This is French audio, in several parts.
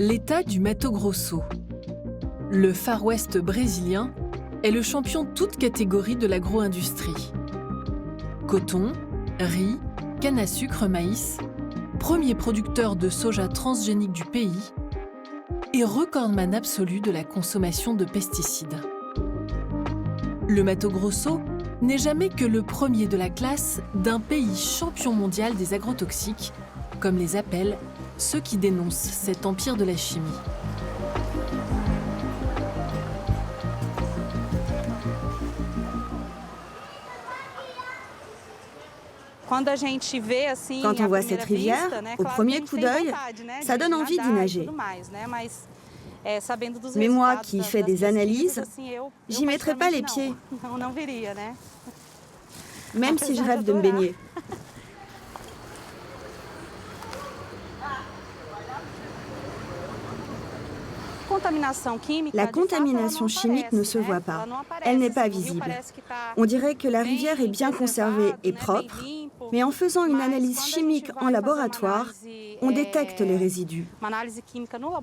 L'État du Mato Grosso, le Far West brésilien, est le champion toute catégorie de l'agro-industrie. Coton, riz, canne à sucre, maïs, premier producteur de soja transgénique du pays et recordman absolu de la consommation de pesticides. Le Mato Grosso n'est jamais que le premier de la classe d'un pays champion mondial des agrotoxiques, comme les appellent ceux qui dénoncent cet empire de la chimie. Quand on voit cette rivière, au premier coup d'œil, ça donne envie d'y nager. Mais moi qui fais des analyses, j'y mettrai pas les pieds, même si je rêve de me baigner. La contamination chimique ne se voit pas, elle n'est pas visible. On dirait que la rivière est bien conservée et propre, mais en faisant une analyse chimique en laboratoire, on détecte les résidus.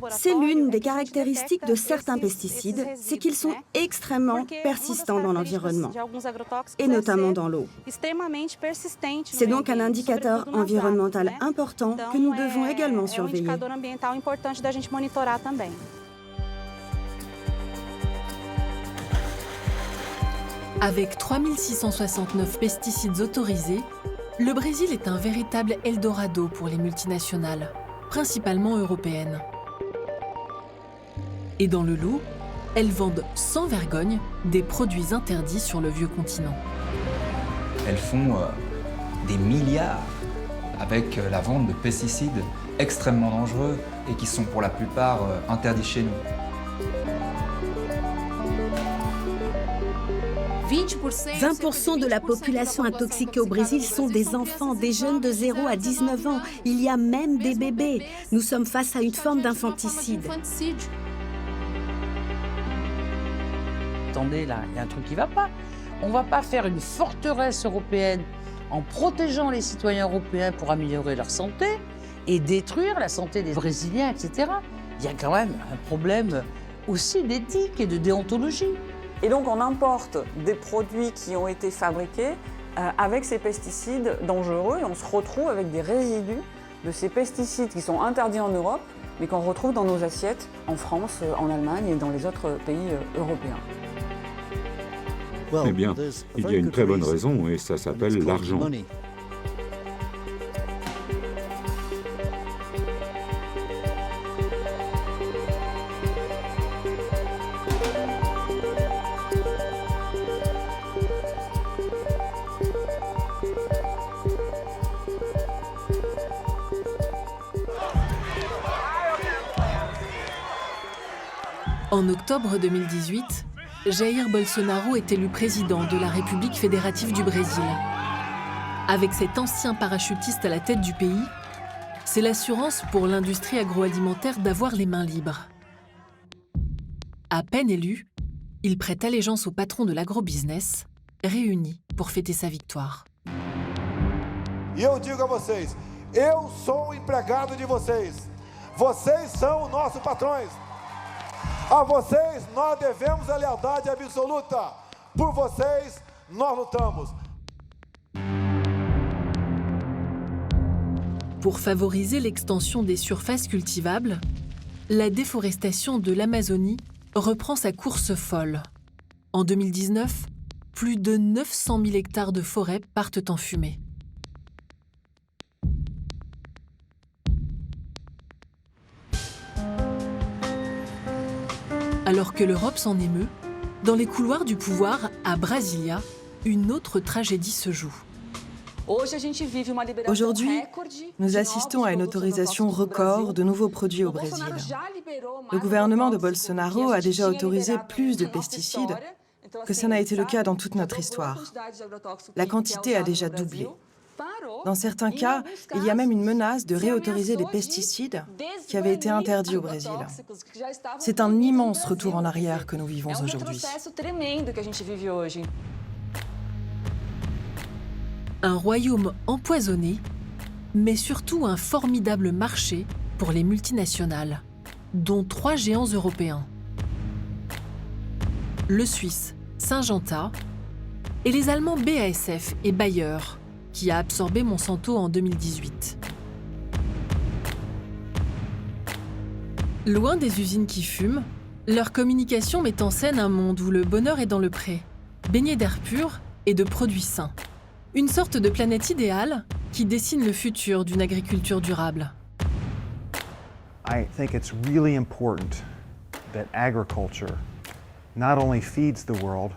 C'est l'une des caractéristiques de certains pesticides, c'est qu'ils sont extrêmement persistants dans l'environnement, et notamment dans l'eau. C'est donc un indicateur environnemental important que nous devons également surveiller. Avec 3669 pesticides autorisés, le Brésil est un véritable Eldorado pour les multinationales, principalement européennes. Et dans le lot, elles vendent sans vergogne des produits interdits sur le vieux continent. Elles font des milliards avec la vente de pesticides extrêmement dangereux et qui sont pour la plupart interdits chez nous. 20% de la population intoxiquée au Brésil sont des enfants, des jeunes de 0 à 19 ans. Il y a même des bébés. Nous sommes face à une forme d'infanticide. Attendez, là, il y a un truc qui ne va pas. On ne va pas faire une forteresse européenne en protégeant les citoyens européens pour améliorer leur santé et détruire la santé des Brésiliens, etc. Il y a quand même un problème aussi d'éthique et de déontologie. Et donc on importe des produits qui ont été fabriqués avec ces pesticides dangereux et on se retrouve avec des résidus de ces pesticides qui sont interdits en Europe mais qu'on retrouve dans nos assiettes en France, en Allemagne et dans les autres pays européens. Eh bien, il y a une très bonne raison et ça s'appelle l'argent. En octobre 2018, Jair Bolsonaro est élu président de la République fédérative du Brésil. Avec cet ancien parachutiste à la tête du pays, c'est l'assurance pour l'industrie agroalimentaire d'avoir les mains libres. À peine élu, il prête allégeance au patron de l'agrobusiness, réunis pour fêter sa victoire. E eu digo a vocês, eu sou o empregado de vocês. Vocês são os nossos patrões. A vocês nós devemos a lealdade absoluta. Por vocês nós lutamos. Pour favoriser l'extension des surfaces cultivables, la déforestation de l'Amazonie reprend sa course folle. En 2019, plus de 900 000 hectares de forêt partent en fumée. Alors que l'Europe s'en émeut, dans les couloirs du pouvoir, à Brasilia, une autre tragédie se joue. Aujourd'hui, nous assistons à une autorisation record de nouveaux produits au Brésil. Le gouvernement de Bolsonaro a déjà autorisé plus de pesticides que ça n'a été le cas dans toute notre histoire. La quantité a déjà doublé. Dans certains cas, il y a même une menace de réautoriser des pesticides qui avaient été interdits au Brésil. C'est un immense retour en arrière que nous vivons aujourd'hui. Un royaume empoisonné, mais surtout un formidable marché pour les multinationales. dont 3 géants européens. Le Suisse Syngenta et les Allemands BASF et Bayer, qui a absorbé Monsanto en 2018. Loin des usines qui fument, leur communication met en scène un monde où le bonheur est dans le pré, baigné d'air pur et de produits sains. Une sorte de planète idéale qui dessine le futur d'une agriculture durable. I think it's really important that agriculture not only feeds the world,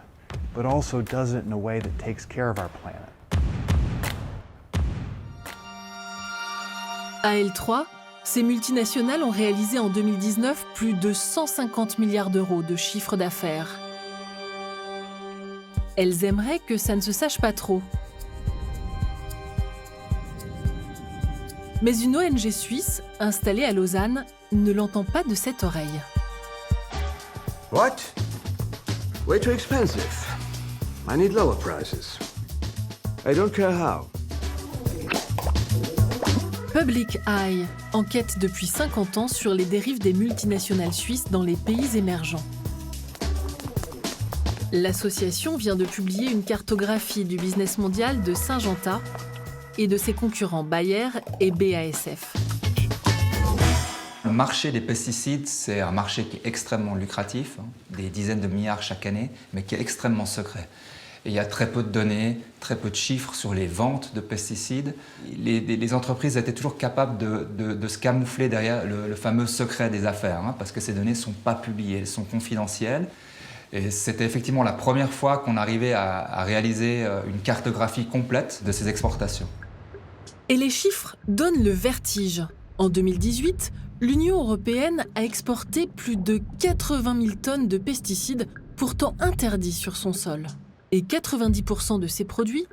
but also does it in a way that takes care of our planet. À L3, ces multinationales ont réalisé en 2019 plus de 150 milliards d'euros de chiffre d'affaires. Elles aimeraient que ça ne se sache pas trop. Mais une ONG suisse, installée à Lausanne, ne l'entend pas de cette oreille. What? Way too expensive. I need lower prices. I don't care how. Public Eye enquête depuis 50 ans sur les dérives des multinationales suisses dans les pays émergents. L'association vient de publier une cartographie du business mondial de Syngenta et de ses concurrents Bayer et BASF. Le marché des pesticides, c'est un marché qui est extrêmement lucratif, des dizaines de milliards chaque année, mais qui est extrêmement secret. Et il y a très peu de données, très peu de chiffres sur les ventes de pesticides. Les entreprises étaient toujours capables de se camoufler derrière le fameux secret des affaires, parce que ces données ne sont pas publiées, elles sont confidentielles. Et c'était effectivement la première fois qu'on arrivait à réaliser une cartographie complète de ces exportations. Et les chiffres donnent le vertige. En 2018, l'Union européenne a exporté plus de 80 000 tonnes de pesticides, pourtant interdits sur son sol. Et 90% de ces produits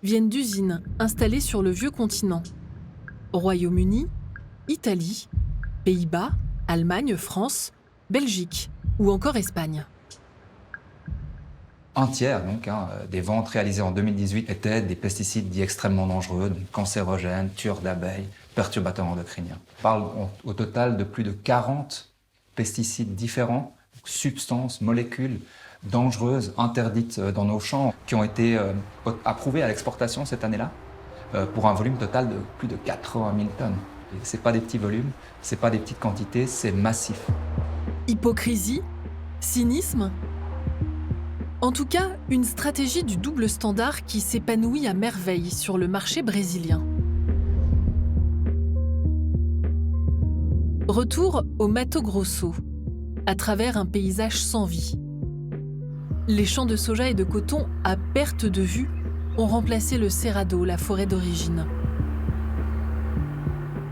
viennent d'usines installées sur le vieux continent. Royaume-Uni, Italie, Pays-Bas, Allemagne, France, Belgique ou encore Espagne. Entière, donc, des ventes réalisées en 2018 étaient des pesticides dits extrêmement dangereux, donc cancérogènes, tueurs d'abeilles, perturbateurs endocriniens. On parle au total de plus de 40 pesticides différents, substances, molécules dangereuses, interdites dans nos champs, qui ont été approuvées à l'exportation cette année-là, pour un volume total de plus de 80 000 tonnes. Ce n'est pas des petits volumes, ce n'est pas des petites quantités, c'est massif. Hypocrisie, cynisme. En tout cas, une stratégie du double standard qui s'épanouit à merveille sur le marché brésilien. Retour au Mato Grosso, à travers un paysage sans vie. Les champs de soja et de coton, à perte de vue, ont remplacé le cerrado, la forêt d'origine.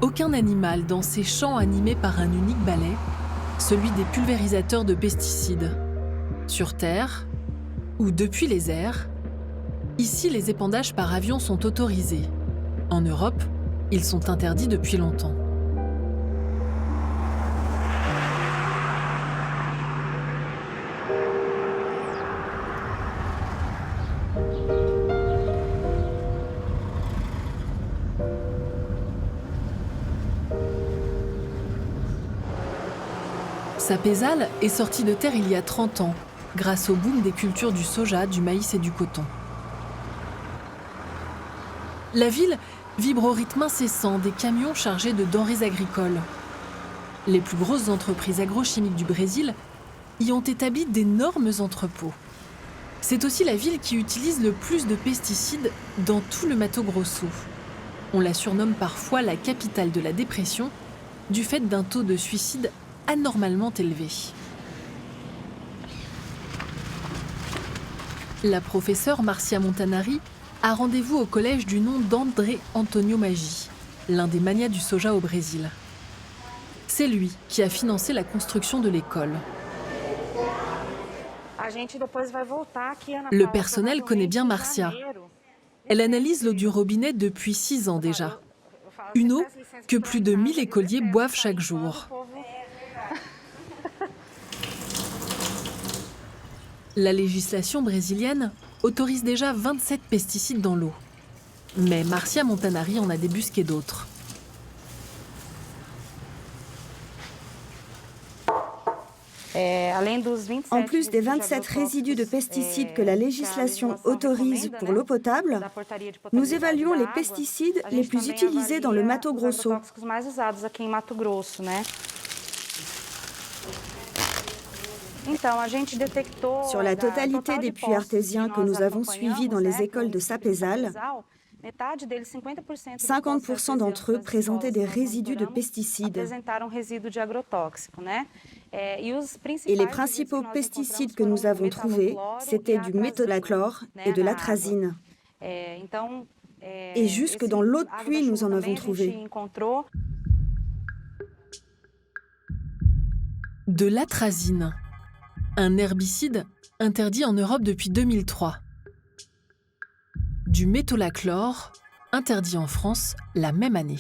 Aucun animal dans ces champs animés par un unique balai, celui des pulvérisateurs de pesticides. Sur Terre, ou depuis les airs, ici les épandages par avion sont autorisés. En Europe, ils sont interdits depuis longtemps. Sapezal est sorti de terre il y a 30 ans, grâce au boom des cultures du soja, du maïs et du coton. La ville vibre au rythme incessant des camions chargés de denrées agricoles. Les plus grosses entreprises agrochimiques du Brésil y ont établi d'énormes entrepôts. C'est aussi la ville qui utilise le plus de pesticides dans tout le Mato Grosso. On la surnomme parfois la capitale de la dépression, du fait d'un taux de suicide anormalement élevé. La professeure Marcia Montanari a rendez-vous au collège du nom d'André Antonio Maggi, l'un des magnats du soja au Brésil. C'est lui qui a financé la construction de l'école. Le personnel connaît bien Marcia. Elle analyse l'eau du robinet depuis 6 ans déjà. Une eau que plus de 1000 écoliers boivent chaque jour. La législation brésilienne autorise déjà 27 pesticides dans l'eau. Mais Marcia Montanari en a débusqué d'autres. En plus des 27 résidus de pesticides que la législation autorise pour l'eau potable, nous évaluons les pesticides les plus utilisés dans le Mato Grosso. Sur la totalité des puits artésiens que nous avons suivis dans les écoles de Sapezal, 50% d'entre eux présentaient des résidus de pesticides. Et les principaux pesticides que nous avons trouvés, c'était du métolachlore et de l'atrazine. Et jusque dans l'eau de pluie, nous en avons trouvé. De l'atrazine, un herbicide interdit en Europe depuis 2003. Du métolachlore, interdit en France la même année.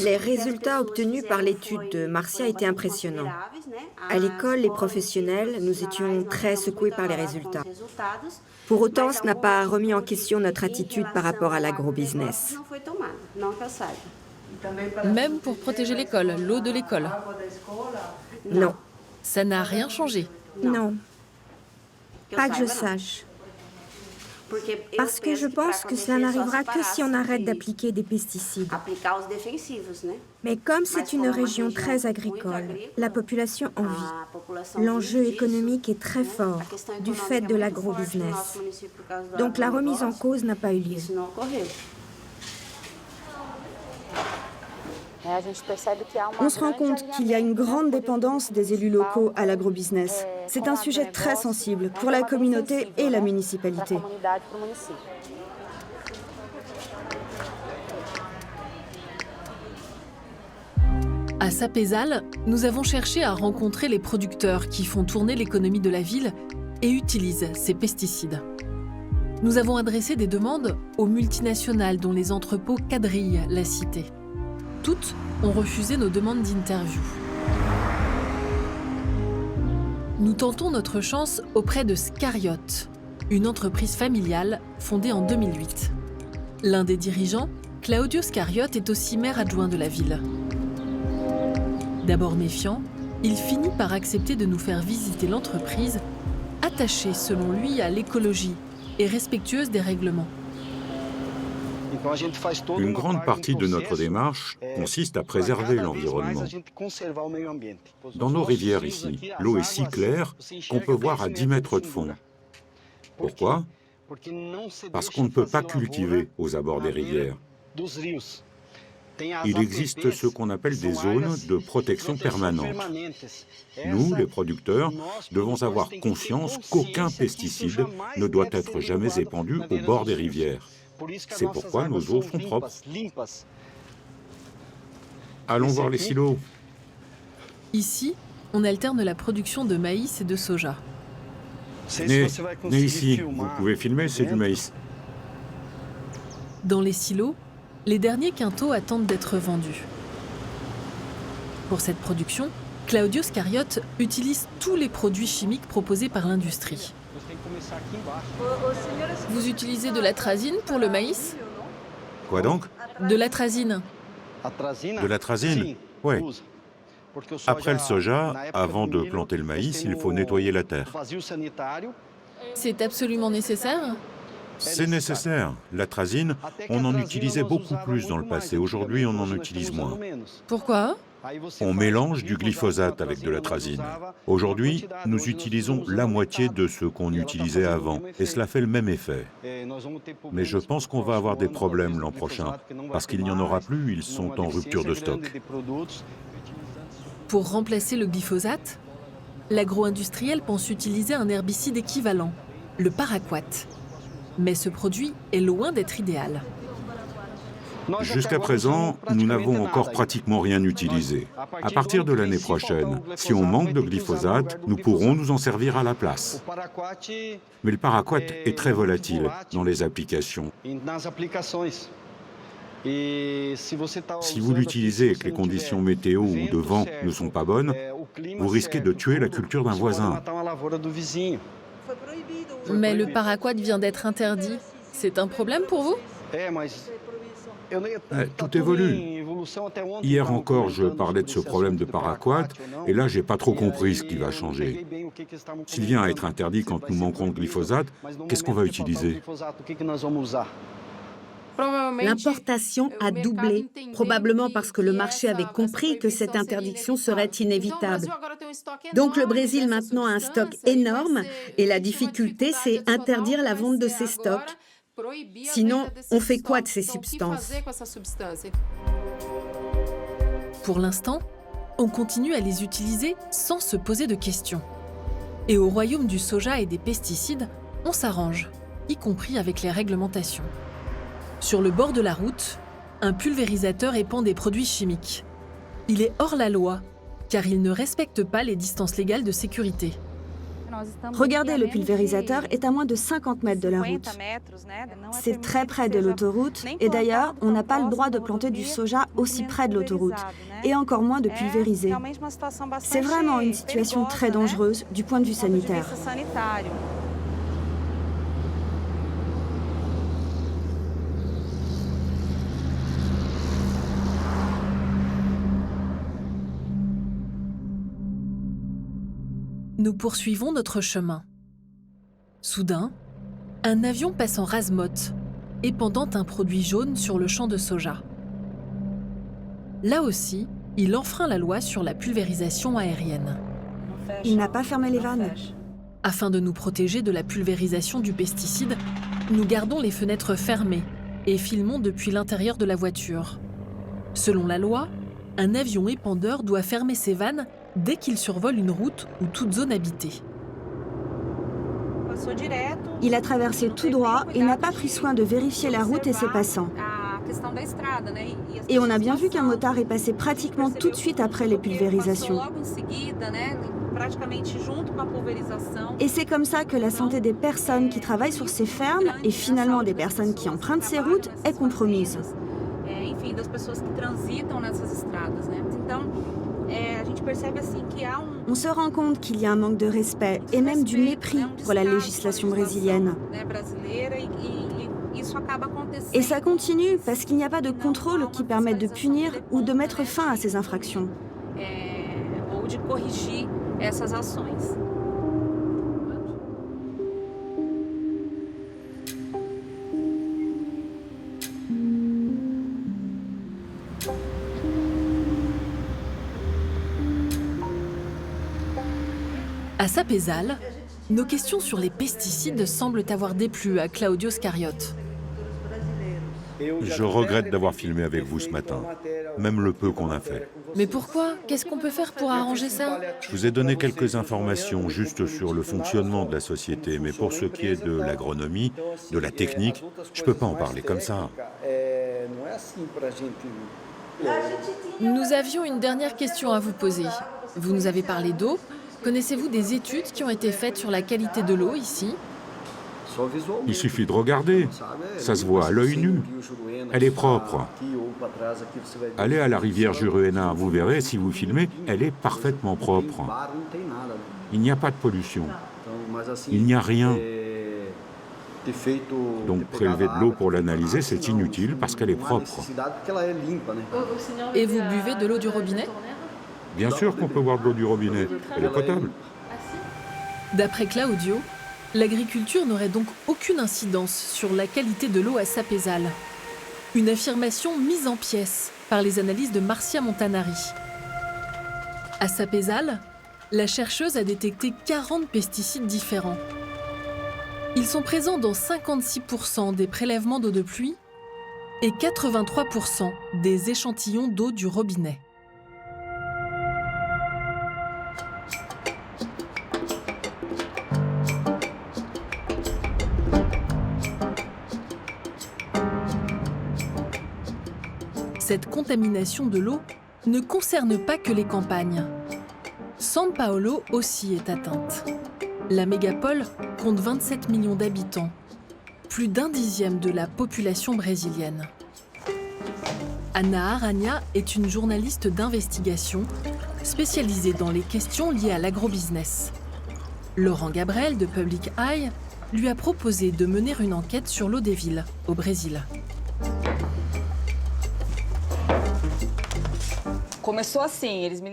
Les résultats obtenus par l'étude de Marcia étaient impressionnants. À l'école, les professionnels, nous étions très secoués par les résultats. Pour autant, ce n'a pas remis en question notre attitude par rapport à l'agrobusiness. Même pour protéger l'école, l'eau de l'école. Non. Ça n'a rien changé. Non. Pas que je sache. Parce que je pense que cela n'arrivera que si on arrête d'appliquer des pesticides. Mais comme c'est une région très agricole, la population en vit. L'enjeu économique est très fort du fait de l'agrobusiness. Donc la remise en cause n'a pas eu lieu. On se rend compte qu'il y a une grande dépendance des élus locaux à l'agrobusiness. C'est un sujet très sensible pour la communauté et la municipalité. À Sapezal, nous avons cherché à rencontrer les producteurs qui font tourner l'économie de la ville et utilisent ces pesticides. Nous avons adressé des demandes aux multinationales dont les entrepôts quadrillent la cité. Toutes ont refusé nos demandes d'interview. Nous tentons notre chance auprès de Scariot, une entreprise familiale fondée en 2008. L'un des dirigeants, Claudio Scariot, est aussi maire adjoint de la ville. D'abord méfiant, il finit par accepter de nous faire visiter l'entreprise, attachée selon lui à l'écologie et respectueuse des règlements. Une grande partie de notre démarche consiste à préserver l'environnement. Dans nos rivières ici, l'eau est si claire qu'on peut voir à 10 mètres de fond. Pourquoi? Parce qu'on ne peut pas cultiver aux abords des rivières. Il existe ce qu'on appelle des zones de protection permanente. Nous, les producteurs, devons avoir conscience qu'aucun pesticide ne doit être jamais épandu au bord des rivières. C'est pourquoi nos eaux sont propres. Allons voir les silos. Ici, on alterne la production de maïs et de soja. Venez ici, vous pouvez filmer, c'est du maïs. Dans les silos, les derniers quintaux attendent d'être vendus. Pour cette production, Claudio Scariot utilise tous les produits chimiques proposés par l'industrie. Vous utilisez de l'atrazine pour le maïs? Quoi donc? De l'atrazine. De l'atrazine? Oui. Après le soja, avant de planter le maïs, il faut nettoyer la terre. C'est absolument nécessaire? C'est nécessaire. L'atrazine, on en utilisait beaucoup plus dans le passé. Aujourd'hui, on en utilise moins. Pourquoi? On mélange du glyphosate avec de l'atrazine. Aujourd'hui, nous utilisons la moitié de ce qu'on utilisait avant, et cela fait le même effet. Mais je pense qu'on va avoir des problèmes l'an prochain, parce qu'il n'y en aura plus, ils sont en rupture de stock. Pour remplacer le glyphosate, l'agro-industriel pense utiliser un herbicide équivalent, le paraquat. Mais ce produit est loin d'être idéal. Jusqu'à présent, nous n'avons encore pratiquement rien utilisé. À partir de l'année prochaine, si on manque de glyphosate, nous pourrons nous en servir à la place. Mais le paraquat est très volatile dans les applications. Si vous l'utilisez et que les conditions météo ou de vent ne sont pas bonnes, vous risquez de tuer la culture d'un voisin. Mais le paraquat vient d'être interdit. C'est un problème pour vous? Tout évolue. Hier encore, je parlais de ce problème de paraquat, et là, j'ai pas trop compris ce qui va changer. S'il vient à être interdit quand nous manquons de glyphosate, qu'est-ce qu'on va utiliser? L'importation a doublé, probablement parce que le marché avait compris que cette interdiction serait inévitable. Donc le Brésil maintenant a un stock énorme et la difficulté, c'est interdire la vente de ces stocks. Sinon, on fait quoi de ces substances? Pour l'instant, on continue à les utiliser sans se poser de questions. Et au royaume du soja et des pesticides, on s'arrange, y compris avec les réglementations. Sur le bord de la route, un pulvérisateur épand des produits chimiques. Il est hors la loi, car il ne respecte pas les distances légales de sécurité. Regardez, le pulvérisateur est à moins de 50 mètres de la route. C'est très près de l'autoroute, et d'ailleurs, on n'a pas le droit de planter du soja aussi près de l'autoroute, et encore moins de pulvériser. C'est vraiment une situation très dangereuse du point de vue sanitaire. Nous poursuivons notre chemin. Soudain, un avion passe en rase-motte, épandant un produit jaune sur le champ de soja. Là aussi, il enfreint la loi sur la pulvérisation aérienne. Il n'a pas fermé les vannes. Afin de nous protéger de la pulvérisation du pesticide, nous gardons les fenêtres fermées et filmons depuis l'intérieur de la voiture. Selon la loi, un avion épandeur doit fermer ses vannes dès qu'il survole une route ou toute zone habitée. Il a traversé tout droit et n'a pas pris soin de vérifier la route et ses passants. Et on a bien vu qu'un motard est passé pratiquement tout de suite après les pulvérisations. Et c'est comme ça que la santé des personnes qui travaillent sur ces fermes et finalement des personnes qui empruntent ces routes est compromise. On se rend compte qu'il y a un manque de respect et même du mépris pour la législation brésilienne. Et ça continue parce qu'il n'y a pas de contrôle qui permette de punir ou de mettre fin à ces infractions. À Sapezal, nos questions sur les pesticides semblent avoir déplu à Claudio Scariote. Je regrette d'avoir filmé avec vous ce matin, même le peu qu'on a fait. Mais pourquoi? Qu'est-ce qu'on peut faire pour arranger ça? Je vous ai donné quelques informations juste sur le fonctionnement de la société, mais pour ce qui est de l'agronomie, de la technique, je ne peux pas en parler comme ça. Nous avions une dernière question à vous poser. Vous nous avez parlé d'eau. Connaissez-vous des études qui ont été faites sur la qualité de l'eau ici? Il suffit de regarder. Ça se voit à l'œil nu. Elle est propre. Allez à la rivière Juruena, vous verrez, si vous filmez, elle est parfaitement propre. Il n'y a pas de pollution. Il n'y a rien. Donc prélever de l'eau pour l'analyser, c'est inutile parce qu'elle est propre. Et vous buvez de l'eau du robinet? Bien sûr qu'on peut boire de l'eau du robinet. Elle est potable. D'après Claudio, l'agriculture n'aurait donc aucune incidence sur la qualité de l'eau à Sapezal. Une affirmation mise en pièces par les analyses de Marcia Montanari. À Sapezal, la chercheuse a détecté 40 pesticides différents. Ils sont présents dans 56% des prélèvements d'eau de pluie et 83% des échantillons d'eau du robinet. Cette contamination de l'eau ne concerne pas que les campagnes. São Paulo aussi est atteinte. La mégapole compte 27 millions d'habitants, plus d'un dixième de la population brésilienne. Ana Aranha est une journaliste d'investigation spécialisée dans les questions liées à l'agrobusiness. Laurent Gabriel de Public Eye lui a proposé de mener une enquête sur l'eau des villes au Brésil.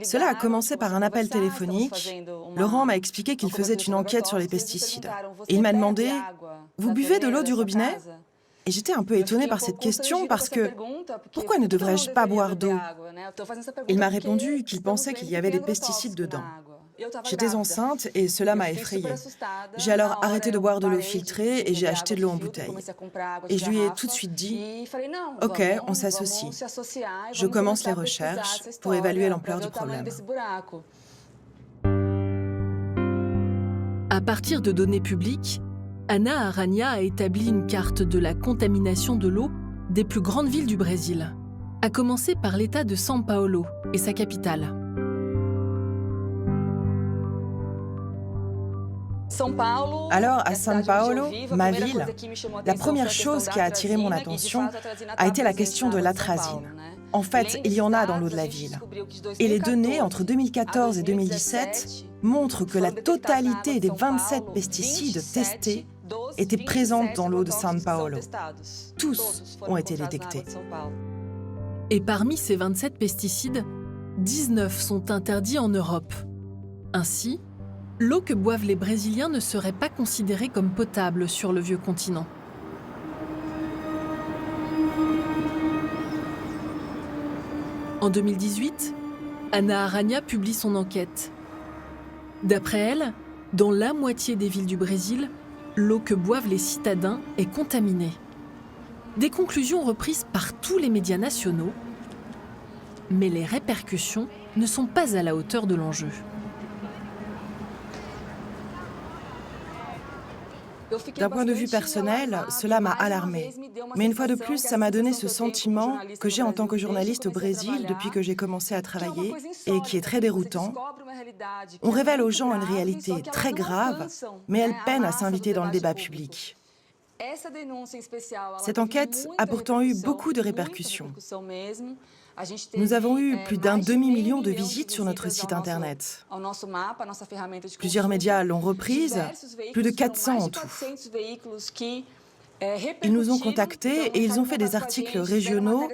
Cela a commencé par un appel téléphonique. Laurent m'a expliqué qu'il faisait une enquête sur les pesticides. Et il m'a demandé « Vous buvez de l'eau du robinet ?» Et j'étais un peu étonnée par cette question parce que pourquoi ne devrais-je pas boire d'eau? Il m'a répondu qu'il pensait qu'il y avait des pesticides dedans. J'étais enceinte et cela m'a effrayée. J'ai alors arrêté de boire de l'eau filtrée et j'ai acheté de l'eau en bouteille. Et je lui ai tout de suite dit « Ok, on s'associe. Je commence les recherches pour évaluer l'ampleur du problème. » À partir de données publiques, Ana Aranha a établi une carte de la contamination de l'eau des plus grandes villes du Brésil, à commencer par l'État de São Paulo et sa capitale. Alors, à São Paulo, ma ville, la première chose qui a attiré mon attention a été la question de l'atrazine. En fait, il y en a dans l'eau de la ville. Et les données entre 2014 et 2017 montrent que la totalité des 27 pesticides testés étaient présentes dans l'eau de São Paulo. Tous ont été détectés. Et parmi ces 27 pesticides, 19 sont interdits en Europe. Ainsi, l'eau que boivent les Brésiliens ne serait pas considérée comme potable sur le vieux continent. En 2018, Ana Aranha publie son enquête. D'après elle, dans la moitié des villes du Brésil, l'eau que boivent les citadins est contaminée. Des conclusions reprises par tous les médias nationaux, mais les répercussions ne sont pas à la hauteur de l'enjeu. D'un point de vue personnel, cela m'a alarmée. Mais une fois de plus, ça m'a donné ce sentiment que j'ai en tant que journaliste au Brésil depuis que j'ai commencé à travailler et qui est très déroutant. On révèle aux gens une réalité très grave, mais elle peine à s'inviter dans le débat public. Cette enquête a pourtant eu beaucoup de répercussions. Nous avons eu plus d'1 demi-million de visites sur notre site Internet. Plusieurs médias l'ont reprise, plus de 400 en tout. Ils nous ont contactés et ils ont fait des articles régionaux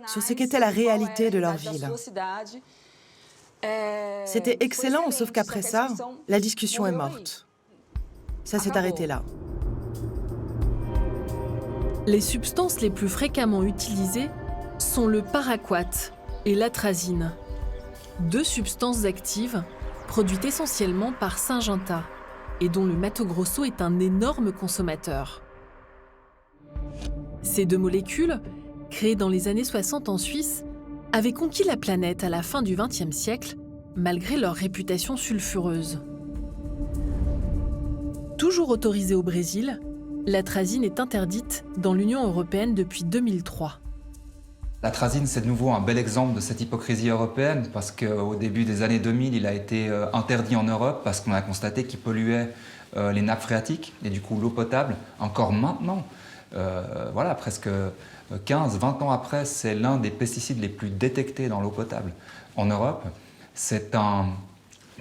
sur ce qu'était la réalité de leur ville. C'était excellent, sauf qu'après ça, la discussion est morte. Ça s'est arrêté là. Les substances les plus fréquemment utilisées sont le paraquat et l'atrazine, deux substances actives produites essentiellement par Syngenta et dont le Mato Grosso est un énorme consommateur. Ces deux molécules, créées dans les années 60 en Suisse, avaient conquis la planète à la fin du XXe siècle, malgré leur réputation sulfureuse. Toujours autorisée au Brésil, l'atrazine est interdite dans l'Union européenne depuis 2003. L'atrazine, c'est de nouveau un bel exemple de cette hypocrisie européenne parce qu'au début des années 2000, il a été interdit en Europe parce qu'on a constaté qu'il polluait les nappes phréatiques et du coup l'eau potable. Encore maintenant, presque 15-20 ans après, c'est l'un des pesticides les plus détectés dans l'eau potable en Europe. C'est un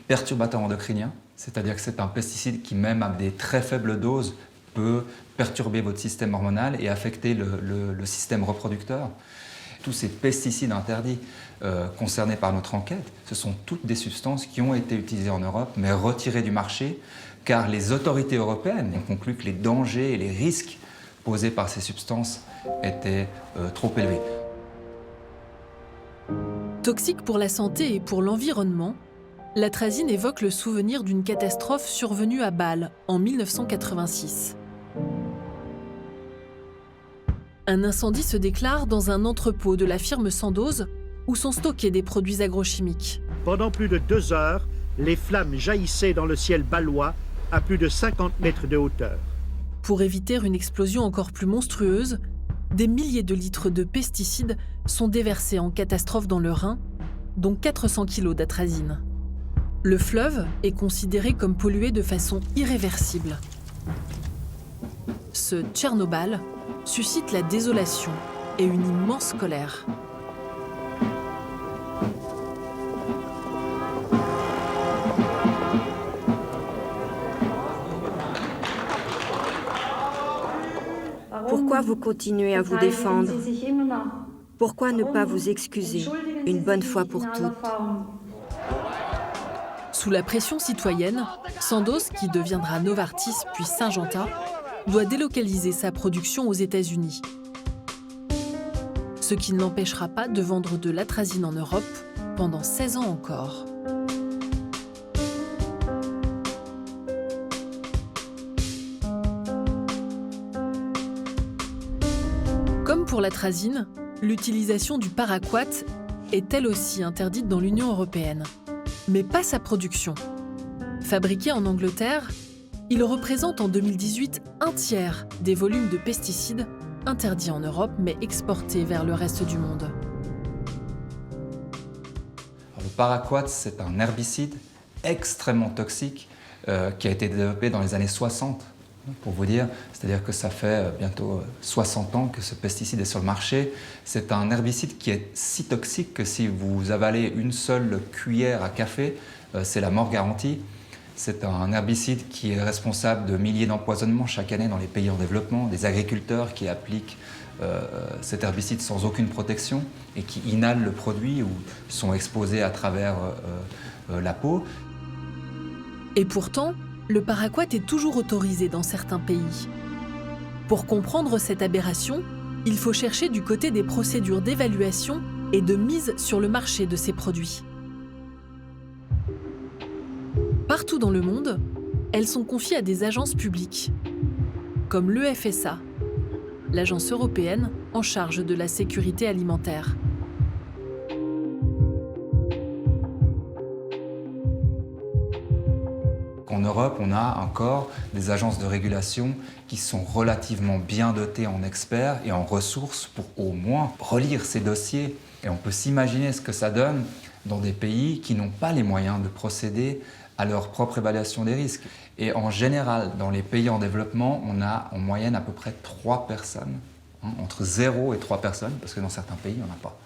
perturbateur endocrinien, c'est-à-dire que c'est un pesticide qui, même à des très faibles doses, peut perturber votre système hormonal et affecter le système reproducteur. Tous ces pesticides interdits concernés par notre enquête, ce sont toutes des substances qui ont été utilisées en Europe, mais retirées du marché, car les autorités européennes ont conclu que les dangers et les risques posés par ces substances étaient trop élevés. Toxique pour la santé et pour l'environnement, l'atrazine évoque le souvenir d'une catastrophe survenue à Bâle en 1986. Un incendie se déclare dans un entrepôt de la firme Sandoz où sont stockés des produits agrochimiques. Pendant plus de 2 heures, les flammes jaillissaient dans le ciel bâlois à plus de 50 mètres de hauteur. Pour éviter une explosion encore plus monstrueuse, des milliers de litres de pesticides sont déversés en catastrophe dans le Rhin, dont 400 kg d'atrazine. Le fleuve est considéré comme pollué de façon irréversible. Ce Tchernobyl suscite la désolation et une immense colère. Pourquoi vous continuez à vous défendre? Pourquoi ne pas vous excuser, une bonne fois pour toutes? Sous la pression citoyenne, Sandoz, qui deviendra Novartis puis Syngenta, doit délocaliser sa production aux États-Unis. Ce qui ne l'empêchera pas de vendre de l'atrazine en Europe pendant 16 ans encore. Comme pour l'atrazine, l'utilisation du paraquat est elle aussi interdite dans l'Union européenne, mais pas sa production. Fabriqué en Angleterre, il représente en 2018 un tiers des volumes de pesticides interdits en Europe mais exportés vers le reste du monde. Le paraquat, c'est un herbicide extrêmement toxique qui a été développé dans les années 60. Pour vous dire, c'est-à-dire que ça fait bientôt 60 ans que ce pesticide est sur le marché. C'est un herbicide qui est si toxique que si vous avalez une seule cuillère à café, c'est la mort garantie. C'est un herbicide qui est responsable de milliers d'empoisonnements chaque année dans les pays en développement, des agriculteurs qui appliquent cet herbicide sans aucune protection et qui inhalent le produit ou sont exposés à travers la peau. Et pourtant, le paraquat est toujours autorisé dans certains pays. Pour comprendre cette aberration, il faut chercher du côté des procédures d'évaluation et de mise sur le marché de ces produits. Partout dans le monde, elles sont confiées à des agences publiques, comme l'EFSA, l'agence européenne en charge de la sécurité alimentaire. En Europe, on a encore des agences de régulation qui sont relativement bien dotées en experts et en ressources pour au moins relire ces dossiers. Et on peut s'imaginer ce que ça donne dans des pays qui n'ont pas les moyens de procéder à leur propre évaluation des risques. Et en général, dans les pays en développement, on a en moyenne à peu près 3 personnes, entre 0 et 3 personnes, parce que dans certains pays, il n'y en a pas.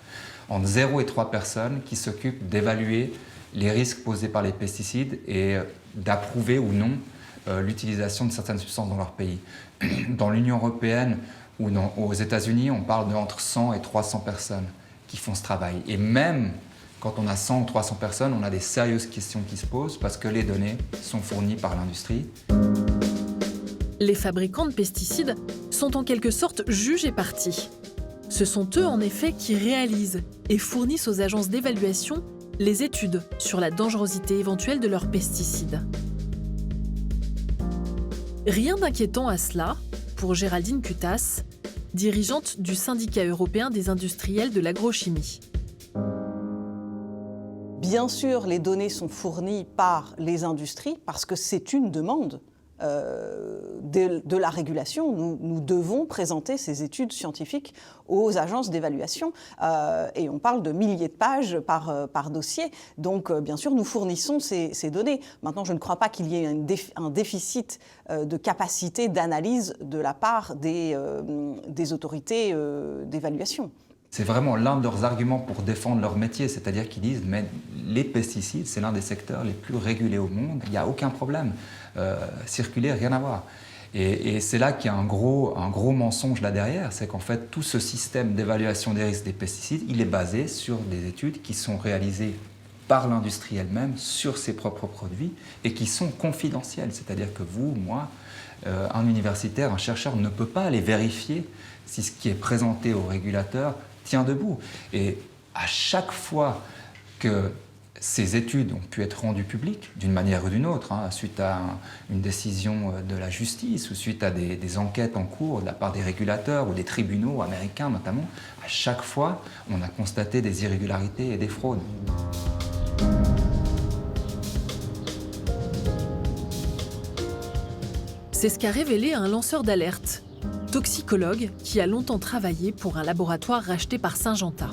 Entre 0 et 3 personnes qui s'occupent d'évaluer les risques posés par les pesticides et d'approuver ou non l'utilisation de certaines substances dans leur pays. Dans l'Union européenne ou aux États-Unis, on parle d'entre 100 et 300 personnes qui font ce travail. Et même quand on a 100 ou 300 personnes, on a des sérieuses questions qui se posent parce que les données sont fournies par l'industrie. Les fabricants de pesticides sont en quelque sorte juges et parties. Ce sont eux en effet qui réalisent et fournissent aux agences d'évaluation les études sur la dangerosité éventuelle de leurs pesticides. Rien d'inquiétant à cela pour Géraldine Cutasse, dirigeante du syndicat européen des industriels de l'agrochimie. Bien sûr, les données sont fournies par les industries parce que c'est une demande de la régulation. Nous devons présenter ces études scientifiques aux agences d'évaluation et on parle de milliers de pages par dossier. Donc, bien sûr, nous fournissons ces données. Maintenant, je ne crois pas qu'il y ait un déficit de capacité d'analyse de la part des autorités d'évaluation. C'est vraiment l'un de leurs arguments pour défendre leur métier, c'est-à-dire qu'ils disent mais les pesticides, c'est l'un des secteurs les plus régulés au monde, il n'y a aucun problème. Circuler, rien à voir. Et c'est là qu'il y a un gros mensonge là derrière, c'est qu'en fait tout ce système d'évaluation des risques des pesticides, il est basé sur des études qui sont réalisées par l'industrie elle-même sur ses propres produits et qui sont confidentielles. C'est-à-dire que vous, moi, un universitaire, un chercheur ne peut pas aller vérifier si ce qui est présenté au régulateur tient debout. Et à chaque fois que ces études ont pu être rendues publiques, d'une manière ou d'une autre, suite à une décision de la justice ou suite à des enquêtes en cours de la part des régulateurs ou des tribunaux américains notamment, à chaque fois, on a constaté des irrégularités et des fraudes. C'est ce qu'a révélé un lanceur d'alerte, toxicologue qui a longtemps travaillé pour un laboratoire racheté par Syngenta.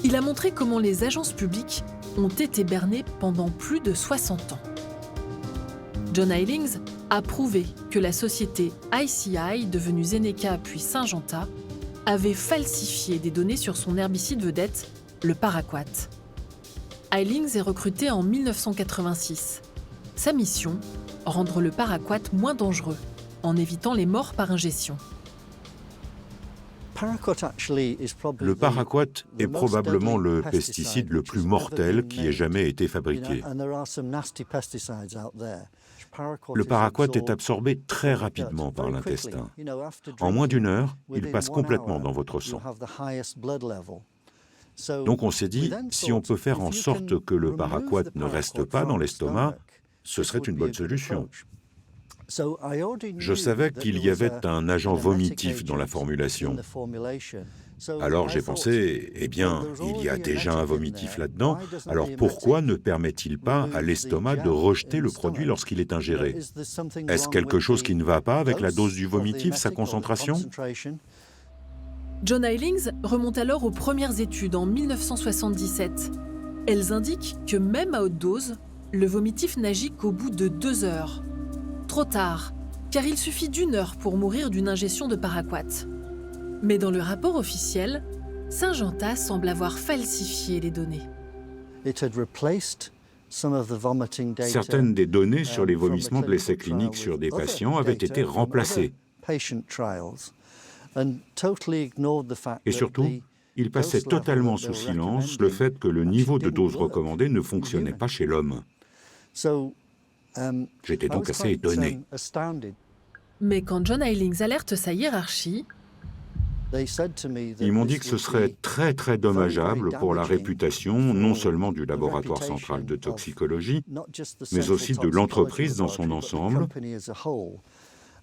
Il a montré comment les agences publiques ont été bernées pendant plus de 60 ans. John Eilings a prouvé que la société ICI, devenue Zeneca puis Syngenta, avait falsifié des données sur son herbicide vedette, le paraquat. Eilings est recruté en 1986. Sa mission, rendre le paraquat moins dangereux, en évitant les morts par ingestion. Le paraquat est probablement le pesticide le plus mortel qui ait jamais été fabriqué. Le paraquat est absorbé très rapidement par l'intestin. En moins d'1 heure, il passe complètement dans votre sang. Donc on s'est dit, si on peut faire en sorte que le paraquat ne reste pas dans l'estomac, ce serait une bonne solution. Je savais qu'il y avait un agent vomitif dans la formulation. Alors j'ai pensé, eh bien, il y a déjà un vomitif là-dedans, alors pourquoi ne permet-il pas à l'estomac de rejeter le produit lorsqu'il est ingéré? Est-ce quelque chose qui ne va pas avec la dose du vomitif, sa concentration? John Eilings remonte alors aux premières études en 1977. Elles indiquent que même à haute dose, le vomitif n'agit qu'au bout de 2 heures. Trop tard, car il suffit d'1 heure pour mourir d'une ingestion de paraquat. Mais dans le rapport officiel, Syngenta semble avoir falsifié les données. Certaines des données sur les vomissements de l'essai clinique sur des patients avaient été remplacées. Et surtout, il passait totalement sous silence le fait que le niveau de dose recommandé ne fonctionnait pas chez l'homme. J'étais donc assez étonné. Mais quand John Eilings alerte sa hiérarchie, ils m'ont dit que ce serait très très dommageable pour la réputation non seulement du laboratoire central de toxicologie, mais aussi de l'entreprise dans son ensemble.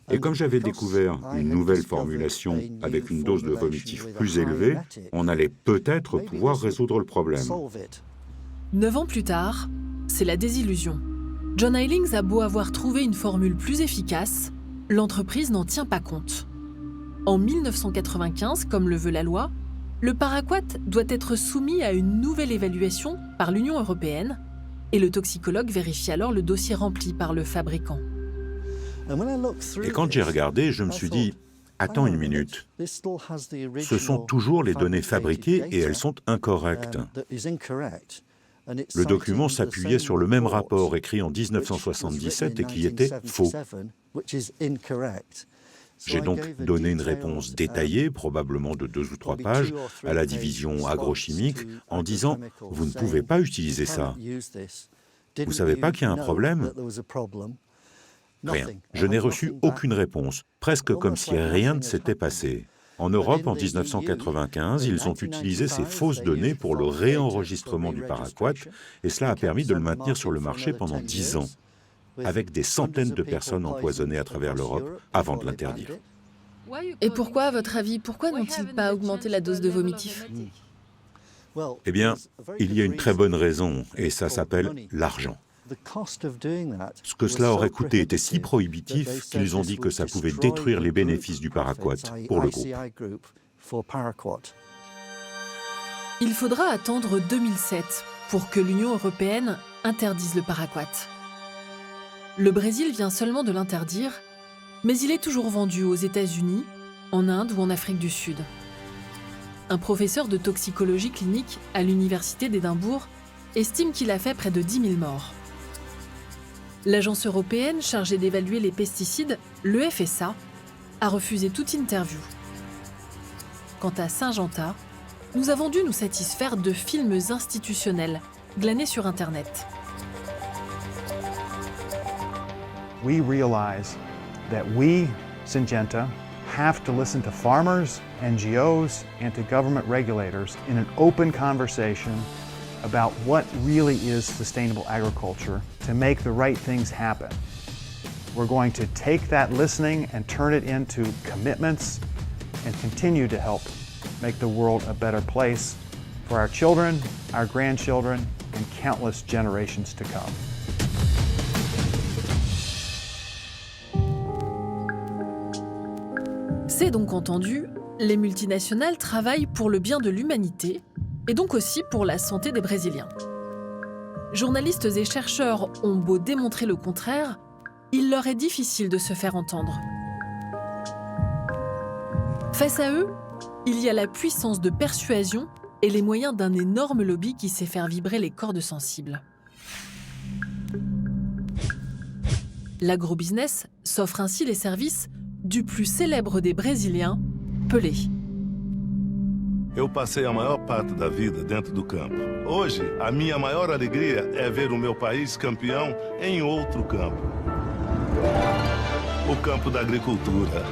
Et comme j'avais découvert une nouvelle formulation avec une dose de vomitif plus élevée, on allait peut-être pouvoir résoudre le problème. 9 ans plus tard, c'est la désillusion. John Eilings a beau avoir trouvé une formule plus efficace, l'entreprise n'en tient pas compte. En 1995, comme le veut la loi, le paraquat doit être soumis à une nouvelle évaluation par l'Union européenne et le toxicologue vérifie alors le dossier rempli par le fabricant. Et quand j'ai regardé, je me suis dit, attends une minute, ce sont toujours les données fabriquées et elles sont incorrectes. Le document s'appuyait sur le même rapport écrit en 1977 et qui était faux. J'ai donc donné une réponse détaillée, probablement de 2 ou 3 pages, à la division agrochimique en disant « Vous ne pouvez pas utiliser ça. Vous ne savez pas qu'il y a un problème ?» Rien. Je n'ai reçu aucune réponse, presque comme si rien ne s'était passé. En Europe, en 1995, ils ont utilisé ces fausses données pour le réenregistrement du paraquat et cela a permis de le maintenir sur le marché pendant 10 ans, avec des centaines de personnes empoisonnées à travers l'Europe avant de l'interdire. Et pourquoi, à votre avis, pourquoi n'ont-ils pas augmenté la dose de vomitif? Eh bien, il y a une très bonne raison, et ça s'appelle l'argent. Ce que cela aurait coûté était si prohibitif qu'ils ont dit que ça pouvait détruire les bénéfices du paraquat pour le groupe. Il faudra attendre 2007 pour que l'Union européenne interdise le paraquat. Le Brésil vient seulement de l'interdire, mais il est toujours vendu aux États-Unis, en Inde ou en Afrique du Sud. Un professeur de toxicologie clinique à l'Université d'Édimbourg estime qu'il a fait près de 10 000 morts. L'agence européenne chargée d'évaluer les pesticides, le FSA, a refusé toute interview. Quant à Syngenta, nous avons dû nous satisfaire de films institutionnels glanés sur Internet. We realize that we, Syngenta, have to listen to farmers, NGOs, and to government regulators in an open conversation about what really is sustainable agriculture to make the right things happen. We're going to take that listening and turn it into commitments and continue to help make the world a better place for our children, our grandchildren, and countless generations to come. C'est donc entendu, les multinationales travaillent pour le bien de l'humanité et donc aussi pour la santé des Brésiliens. Journalistes et chercheurs ont beau démontrer le contraire, il leur est difficile de se faire entendre. Face à eux, il y a la puissance de persuasion et les moyens d'un énorme lobby qui sait faire vibrer les cordes sensibles. L'agrobusiness s'offre ainsi les services du plus célèbre des Brésiliens, Pelé. Eu passei a maior parte da vida dentro do campo. Hoje, a minha maior alegria é ver o meu país campeão em outro campo. O campo da agricultura.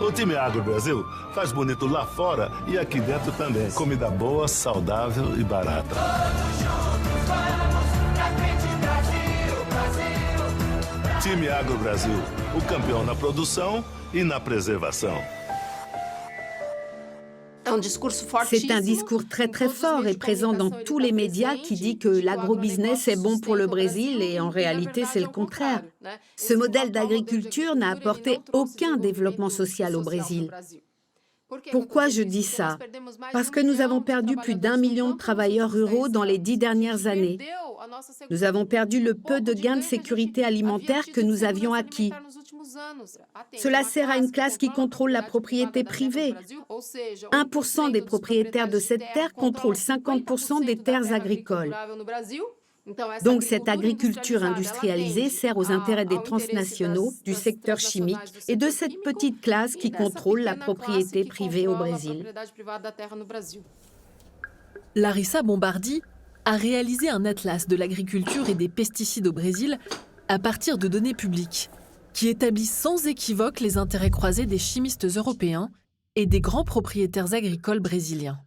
O time Agro Brasil faz bonito lá fora e aqui dentro também. Comida boa, saudável e barata. Time Agro Brasil, o campeão na produção e na preservação. C'est un discours très très fort et présent dans tous les médias qui dit que l'agrobusiness est bon pour le Brésil et en réalité c'est le contraire. Ce modèle d'agriculture n'a apporté aucun développement social au Brésil. Pourquoi je dis ça? Parce que nous avons perdu plus d'1 million de travailleurs ruraux dans les 10 dernières années. Nous avons perdu le peu de gains de sécurité alimentaire que nous avions acquis. Cela sert à une classe qui contrôle la propriété privée. 1% des propriétaires de cette terre contrôlent 50% des terres agricoles. Donc cette agriculture industrialisée sert aux intérêts des transnationaux, du secteur chimique et de cette petite classe qui contrôle la propriété privée au Brésil. Larissa Bombardi a réalisé un atlas de l'agriculture et des pesticides au Brésil à partir de données publiques, qui établissent sans équivoque les intérêts croisés des chimistes européens et des grands propriétaires agricoles brésiliens.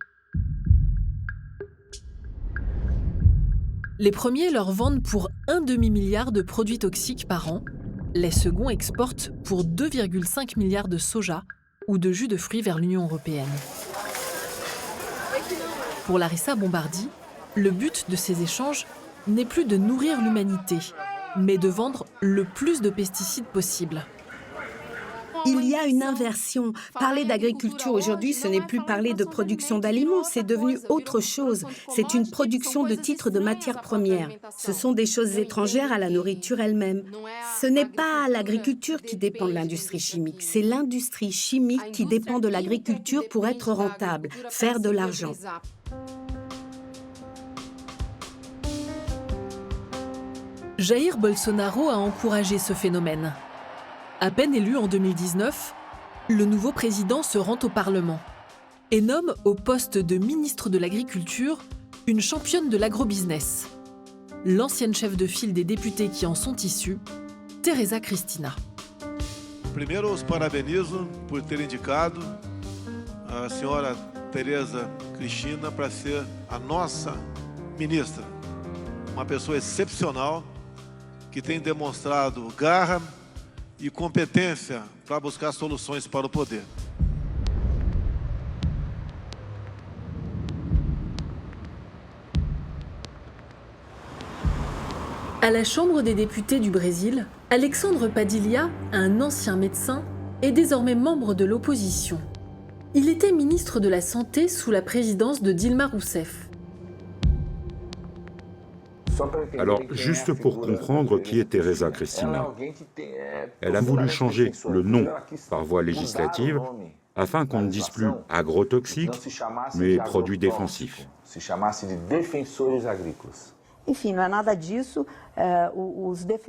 Les premiers leur vendent pour un demi-milliard de produits toxiques par an. Les seconds exportent pour 2,5 milliards de soja ou de jus de fruits vers l'Union européenne. Pour Larissa Bombardi, le but de ces échanges n'est plus de nourrir l'humanité, mais de vendre le plus de pesticides possible. Il y a une inversion. Parler d'agriculture aujourd'hui, ce n'est plus parler de production d'aliments, c'est devenu autre chose. C'est une production de titres de matières premières. Ce sont des choses étrangères à la nourriture elle-même. Ce n'est pas l'agriculture qui dépend de l'industrie chimique, c'est l'industrie chimique qui dépend de l'agriculture pour être rentable, faire de l'argent. Jair Bolsonaro a encouragé ce phénomène. À peine élu en 2019, le nouveau président se rend au Parlement et nomme au poste de ministre de l'Agriculture une championne de l'agrobusiness, l'ancienne chef de file des députés qui en sont issus, Tereza Cristina. Primeiro, os parabenizo por ter indicado a senhora Tereza Cristina para ser a nossa ministra. Uma pessoa excepcional que tem demonstrado garra e competência para buscar soluções para o poder. À la Chambre des députés du Brésil, Alexandre Padilha, un ancien médecin, est désormais membre de l'opposition. Il était ministre de la Santé sous la présidence de Dilma Rousseff. Alors, juste pour comprendre qui est Tereza Cristina, elle a voulu changer le nom par voie législative afin qu'on ne dise plus agrotoxiques, mais produits défensifs.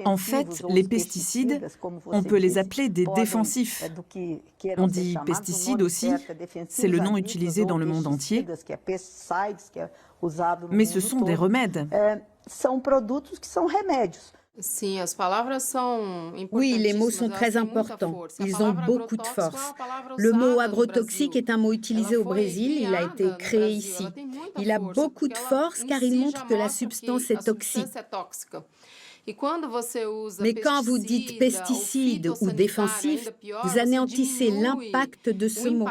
En fait, les pesticides, on peut les appeler des défensifs. On dit pesticides aussi, c'est le nom utilisé dans le monde entier, mais ce sont des remèdes. Oui, les mots sont très importants. Ils ont beaucoup de force. Le mot agrotoxique est un mot utilisé au Brésil. Il a été créé ici. Il a beaucoup de force car il montre que la substance est toxique. Mais quand vous dites pesticide ou défensif, vous anéantissez l'impact de ce mot.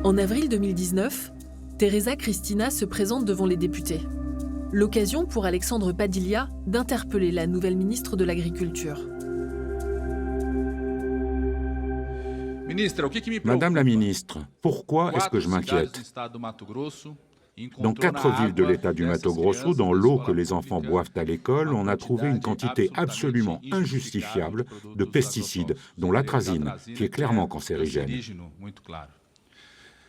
En avril 2019, Tereza Cristina se présente devant les députés. L'occasion pour Alexandre Padilha d'interpeller la nouvelle ministre de l'Agriculture. Madame la ministre, pourquoi est-ce que je m'inquiète? Dans 4 villes de l'État du Mato Grosso, dans l'eau que les enfants boivent à l'école, on a trouvé une quantité absolument injustifiable de pesticides, dont l'atrazine, qui est clairement cancérigène.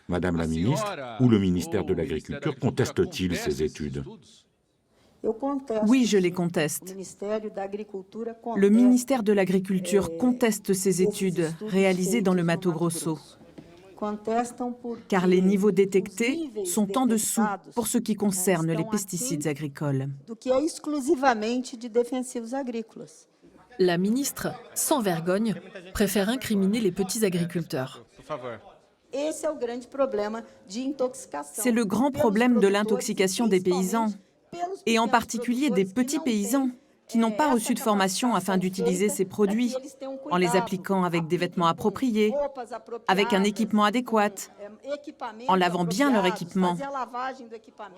Madame la ministre, ou le ministère de l'Agriculture conteste-t-il ces études? Oui, je les conteste. Le ministère de l'Agriculture conteste ces études réalisées dans le Mato Grosso, car les niveaux détectés sont en dessous pour ce qui concerne les pesticides agricoles. La ministre, sans vergogne, préfère incriminer les petits agriculteurs. C'est le grand problème de l'intoxication des paysans, et en particulier des petits paysans qui n'ont pas reçu de formation afin d'utiliser ces produits, en les appliquant avec des vêtements appropriés, avec un équipement adéquat, en lavant bien leur équipement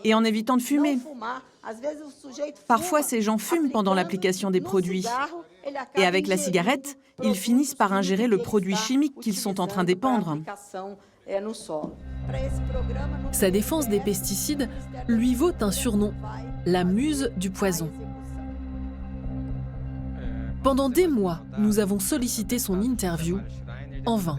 et en évitant de fumer. Parfois, ces gens fument pendant l'application des produits. Et avec la cigarette, ils finissent par ingérer le produit chimique qu'ils sont en train d'épandre. Sa défense des pesticides lui vaut un surnom, la muse du poison. Pendant des mois, nous avons sollicité son interview, en vain.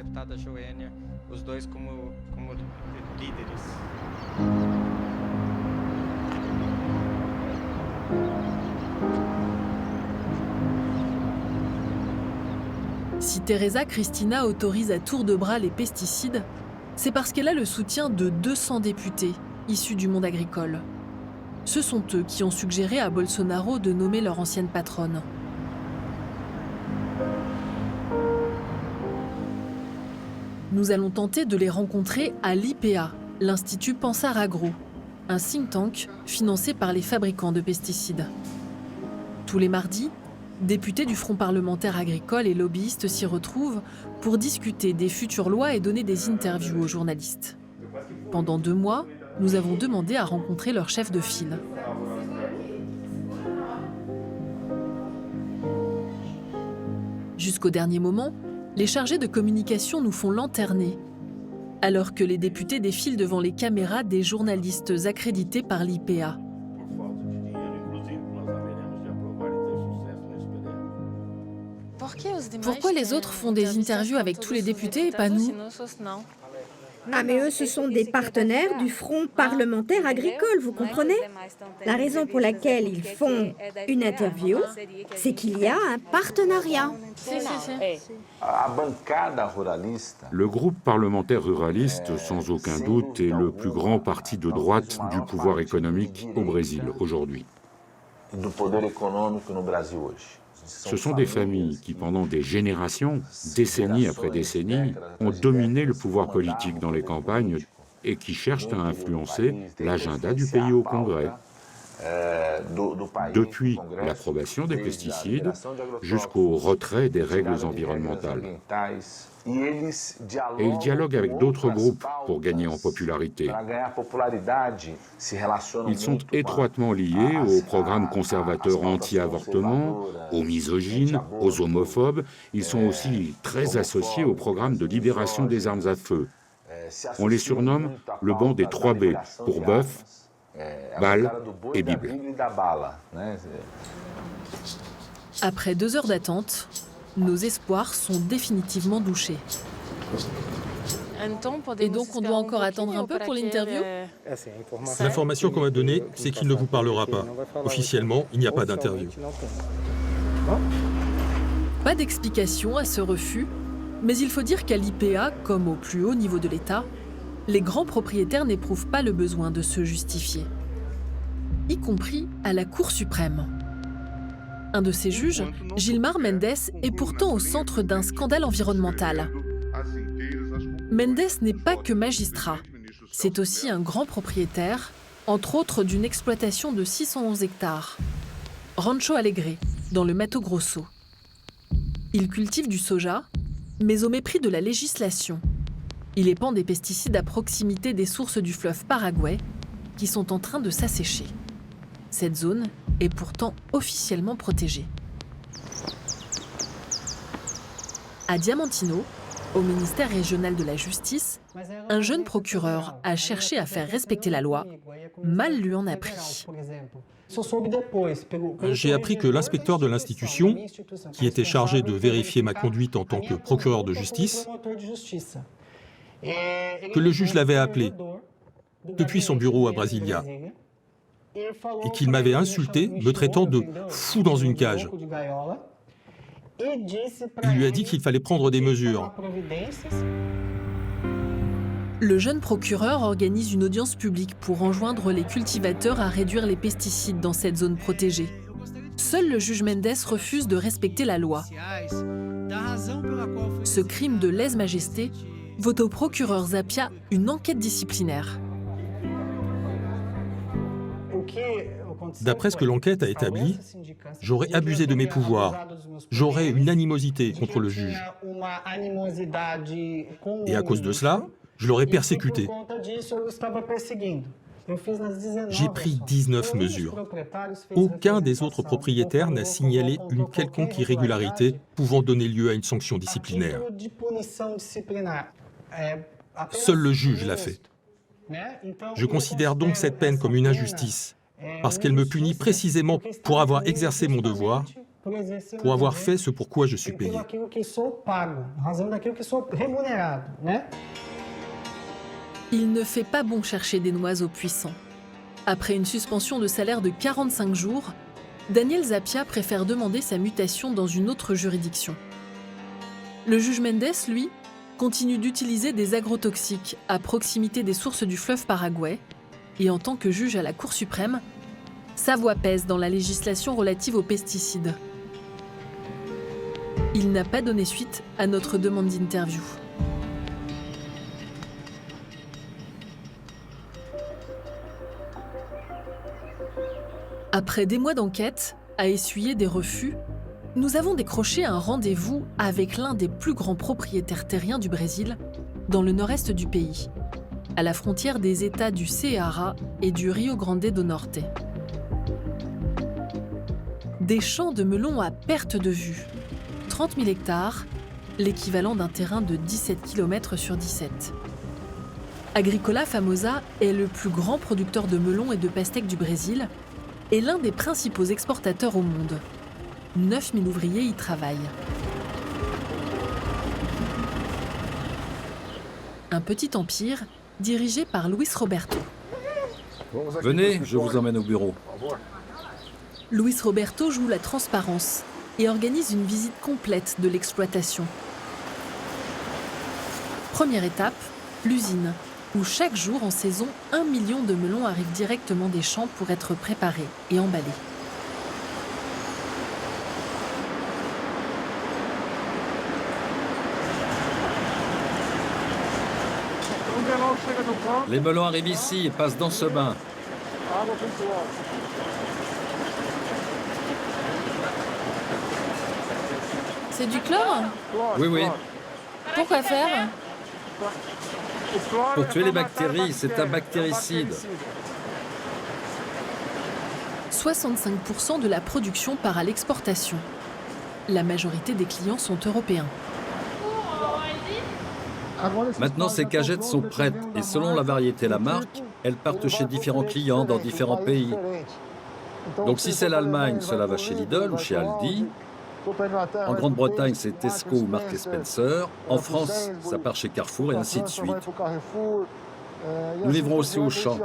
Si Teresa Cristina autorise à tour de bras les pesticides, c'est parce qu'elle a le soutien de 200 députés issus du monde agricole. Ce sont eux qui ont suggéré à Bolsonaro de nommer leur ancienne patronne. Nous allons tenter de les rencontrer à l'IPA, l'Institut Pansar Agro, un think tank financé par les fabricants de pesticides. Tous les mardis, députés du Front parlementaire agricole et lobbyistes s'y retrouvent pour discuter des futures lois et donner des interviews aux journalistes. Pendant 2 mois, nous avons demandé à rencontrer leur chef de file. Jusqu'au dernier moment, les chargés de communication nous font lanterner, alors que les députés défilent devant les caméras des journalistes accrédités par l'IPA. Pourquoi les autres font des interviews avec tous les députés et pas nous? Ah, mais eux, ce sont des partenaires du Front parlementaire agricole, vous comprenez? La raison pour laquelle ils font une interview, c'est qu'il y a un partenariat. Le groupe parlementaire ruraliste, sans aucun doute, est le plus grand parti de droite du pouvoir économique au Brésil aujourd'hui. Ce sont des familles qui, pendant des générations, décennie après décennie, ont dominé le pouvoir politique dans les campagnes et qui cherchent à influencer l'agenda du pays au Congrès. Depuis l'approbation des pesticides jusqu'au retrait des règles environnementales. Et ils dialoguent avec d'autres groupes pour gagner en popularité. Ils sont étroitement liés aux programmes conservateurs anti-avortement, aux misogynes, aux homophobes. Ils sont aussi très associés au programme de libération des armes à feu. On les surnomme le banc des 3 B, pour bœuf, balle et Bible. Après 2 heures d'attente, nos espoirs sont définitivement douchés. Et donc on doit encore attendre un peu pour l'interview? L'information qu'on m'a donnée, c'est qu'il ne vous parlera pas. Officiellement, il n'y a pas d'interview. Pas d'explication à ce refus, mais il faut dire qu'à l'IPA, comme au plus haut niveau de l'État, les grands propriétaires n'éprouvent pas le besoin de se justifier, y compris à la Cour suprême. Un de ses juges, Gilmar Mendes, est pourtant au centre d'un scandale environnemental. Mendes n'est pas que magistrat, c'est aussi un grand propriétaire, entre autres d'une exploitation de 611 hectares. Rancho Alegre, dans le Mato Grosso. Il cultive du soja, mais au mépris de la législation. Il épand des pesticides à proximité des sources du fleuve Paraguay, qui sont en train de s'assécher. Cette zone est pourtant officiellement protégée. À Diamantino, au ministère régional de la Justice, un jeune procureur a cherché à faire respecter la loi. Mal lui en a pris. J'ai appris que l'inspecteur de l'institution, qui était chargé de vérifier ma conduite en tant que procureur de justice, que le juge l'avait appelé depuis son bureau à Brasilia. et qu'il m'avait insulté, me traitant de fou dans une cage. Il lui a dit qu'il fallait prendre des mesures. Le jeune procureur organise une audience publique pour enjoindre les cultivateurs à réduire les pesticides dans cette zone protégée. Seul le juge Mendes refuse de respecter la loi. Ce crime de lèse-majesté vaut au procureur Zapia une enquête disciplinaire. D'après ce que l'enquête a établi, j'aurais abusé de mes pouvoirs. J'aurais une animosité contre le juge. Et à cause de cela, je l'aurais persécuté. J'ai pris 19 mesures. Aucun des autres propriétaires n'a signalé une quelconque irrégularité pouvant donner lieu à une sanction disciplinaire. Seul le juge l'a fait. Je considère donc cette peine comme une injustice, parce qu'elle me punit précisément pour avoir exercé mon devoir, pour avoir fait ce pour quoi je suis payé. Il ne fait pas bon chercher des noises aux puissants. Après une suspension de salaire de 45 jours, Daniel Zapia préfère demander sa mutation dans une autre juridiction. Le juge Mendes, lui, continue d'utiliser des agrotoxiques à proximité des sources du fleuve Paraguay, et en tant que juge à la Cour suprême, sa voix pèse dans la législation relative aux pesticides. Il n'a pas donné suite à notre demande d'interview. Après des mois d'enquête, à essuyer des refus, nous avons décroché un rendez-vous avec l'un des plus grands propriétaires terriens du Brésil, dans le nord-est du pays, à la frontière des États du Ceará et du Rio Grande do Norte. Des champs de melons à perte de vue, 30 000 hectares, l'équivalent d'un terrain de 17 km sur 17. Agricola Famosa est le plus grand producteur de melons et de pastèques du Brésil et l'un des principaux exportateurs au monde. 9 000 ouvriers y travaillent. Un petit empire dirigé par Luis Roberto. Venez, je vous emmène au bureau. Luis Roberto joue la transparence et organise une visite complète de l'exploitation. Première étape, l'usine, où chaque jour en saison, 1 million de melons arrivent directement des champs pour être préparés et emballés. Les melons arrivent ici et passent dans ce bain. C'est du chlore? Oui, oui. Pourquoi faire? Pour tuer les bactéries, c'est un bactéricide. 65% de la production part à l'exportation. La majorité des clients sont européens. Maintenant, ces cagettes sont prêtes et selon la variété et la marque, elles partent chez différents clients dans différents pays. Donc si c'est l'Allemagne, cela va chez Lidl ou chez Aldi. En Grande-Bretagne, c'est Tesco ou Marks & Spencer. En France, ça part chez Carrefour et ainsi de suite. Nous livrons aussi aux champs.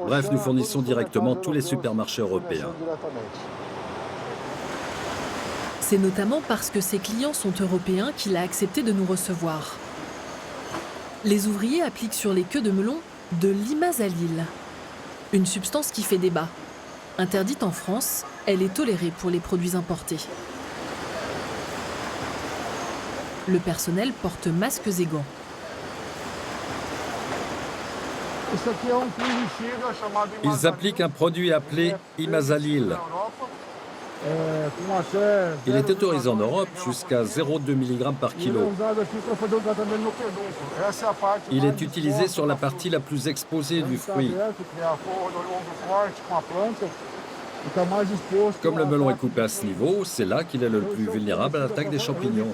Bref, nous fournissons directement tous les supermarchés européens. C'est notamment parce que ses clients sont européens qu'il a accepté de nous recevoir. Les ouvriers appliquent sur les queues de melon de l'imazalil, une substance qui fait débat. Interdite en France, elle est tolérée pour les produits importés. Le personnel porte masques et gants. Ils appliquent un produit appelé imazalil. Il est autorisé en Europe jusqu'à 0,2 mg par kilo. Il est utilisé sur la partie la plus exposée du fruit. Comme le melon est coupé à ce niveau, c'est là qu'il est le plus vulnérable à l'attaque des champignons.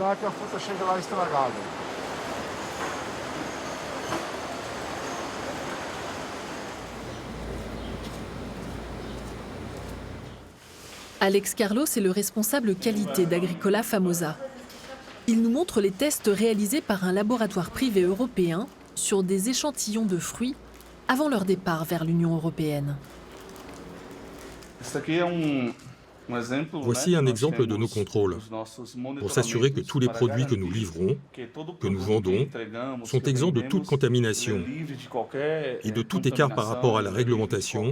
Alex Carlos est le responsable qualité d'Agricola Famosa. Il nous montre les tests réalisés par un laboratoire privé européen sur des échantillons de fruits avant leur départ vers l'Union européenne. Voici un exemple de nos contrôles, pour s'assurer que tous les produits que nous livrons, que nous vendons, sont exempts de toute contamination et de tout écart par rapport à la réglementation,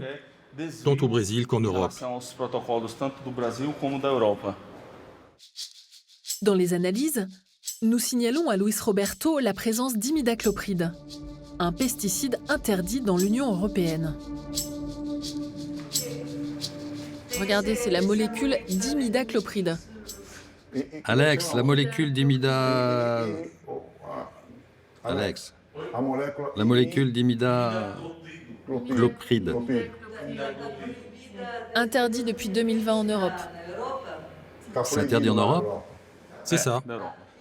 tant au Brésil qu'en Europe. Dans les analyses, nous signalons à Luis Roberto la présence d'imidaclopride, un pesticide interdit dans l'Union européenne. Regardez, c'est la molécule d'imidaclopride. Alex, la molécule Alex, la molécule d'imidaclopride. Interdit depuis 2020 en Europe. C'est interdit en Europe? C'est ça.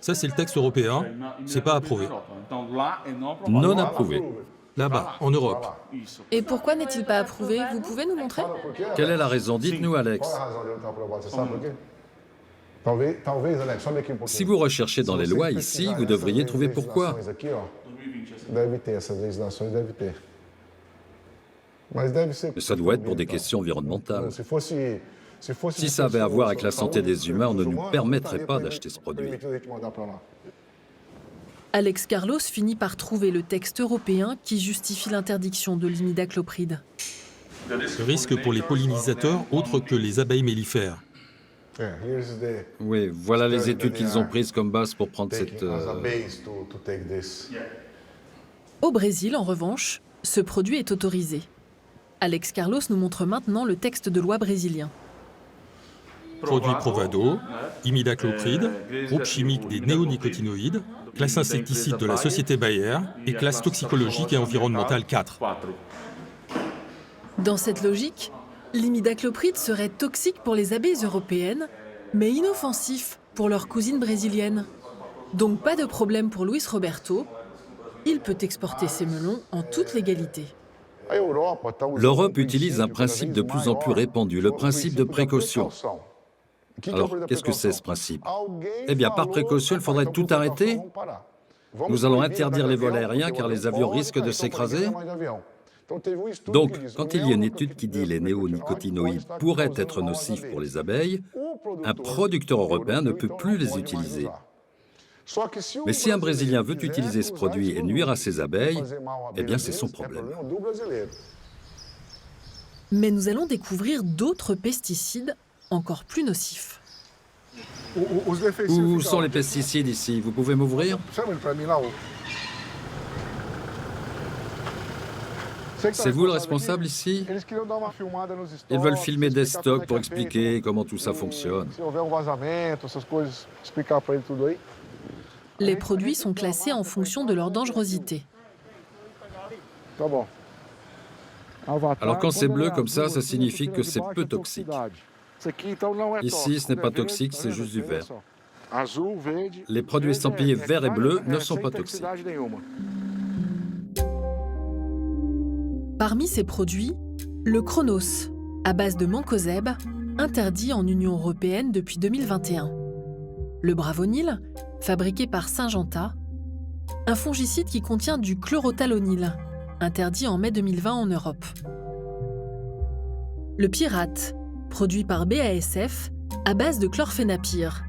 Ça, c'est le texte européen. C'est pas approuvé. Non approuvé. Là-bas, en Europe. Et pourquoi n'est-il pas approuvé? Vous pouvez nous montrer? Quelle est la raison? Dites-nous, Alex. Si vous recherchez dans les lois ici, vous devriez trouver pourquoi. Mais ça doit être pour des questions environnementales. Si ça avait à voir avec la santé des humains, on ne nous permettrait pas d'acheter ce produit. Alex Carlos finit par trouver le texte européen qui justifie l'interdiction de l'imidaclopride. Risque pour les pollinisateurs autres que les abeilles mellifères. Oui, voilà les études qu'ils ont prises comme base pour prendre cette... Au Brésil, en revanche, ce produit est autorisé. Alex Carlos nous montre maintenant le texte de loi brésilien. Produit Provado, imidaclopride, groupe chimique des néonicotinoïdes, classe insecticide de la société Bayer et classe toxicologique et environnementale 4. Dans cette logique, l'imidaclopride serait toxique pour les abeilles européennes, mais inoffensif pour leurs cousines brésiliennes. Donc pas de problème pour Luis Roberto, il peut exporter ses melons en toute légalité. L'Europe utilise un principe de plus en plus répandu, le principe de précaution. Alors, qu'est-ce que c'est ce principe? Eh bien, par précaution, il faudrait tout arrêter. Nous allons interdire les vols aériens car les avions risquent de s'écraser. Donc, quand il y a une étude qui dit que les néonicotinoïdes pourraient être nocifs pour les abeilles, un producteur européen ne peut plus les utiliser. Mais si un Brésilien veut utiliser ce produit et nuire à ses abeilles, eh bien, c'est son problème. Mais nous allons découvrir d'autres pesticides encore plus nocifs. Où sont les pesticides ici? Vous pouvez m'ouvrir? C'est vous le responsable ici? Ils veulent filmer des stocks pour expliquer comment tout ça fonctionne. Les produits sont classés en fonction de leur dangerosité. Alors quand c'est bleu comme ça signifie que c'est peu toxique. Ici, ce n'est pas toxique, c'est juste du vert. Les produits estampillés vert et bleu ne sont pas toxiques. Parmi ces produits, le Chronos, à base de mancozeb, interdit en Union européenne depuis 2021. Le Bravonil, fabriqué par Syngenta, un fongicide qui contient du chlorothalonil, interdit en mai 2020 en Europe. Le Pirate, produit par BASF, à base de chlorphénapyr,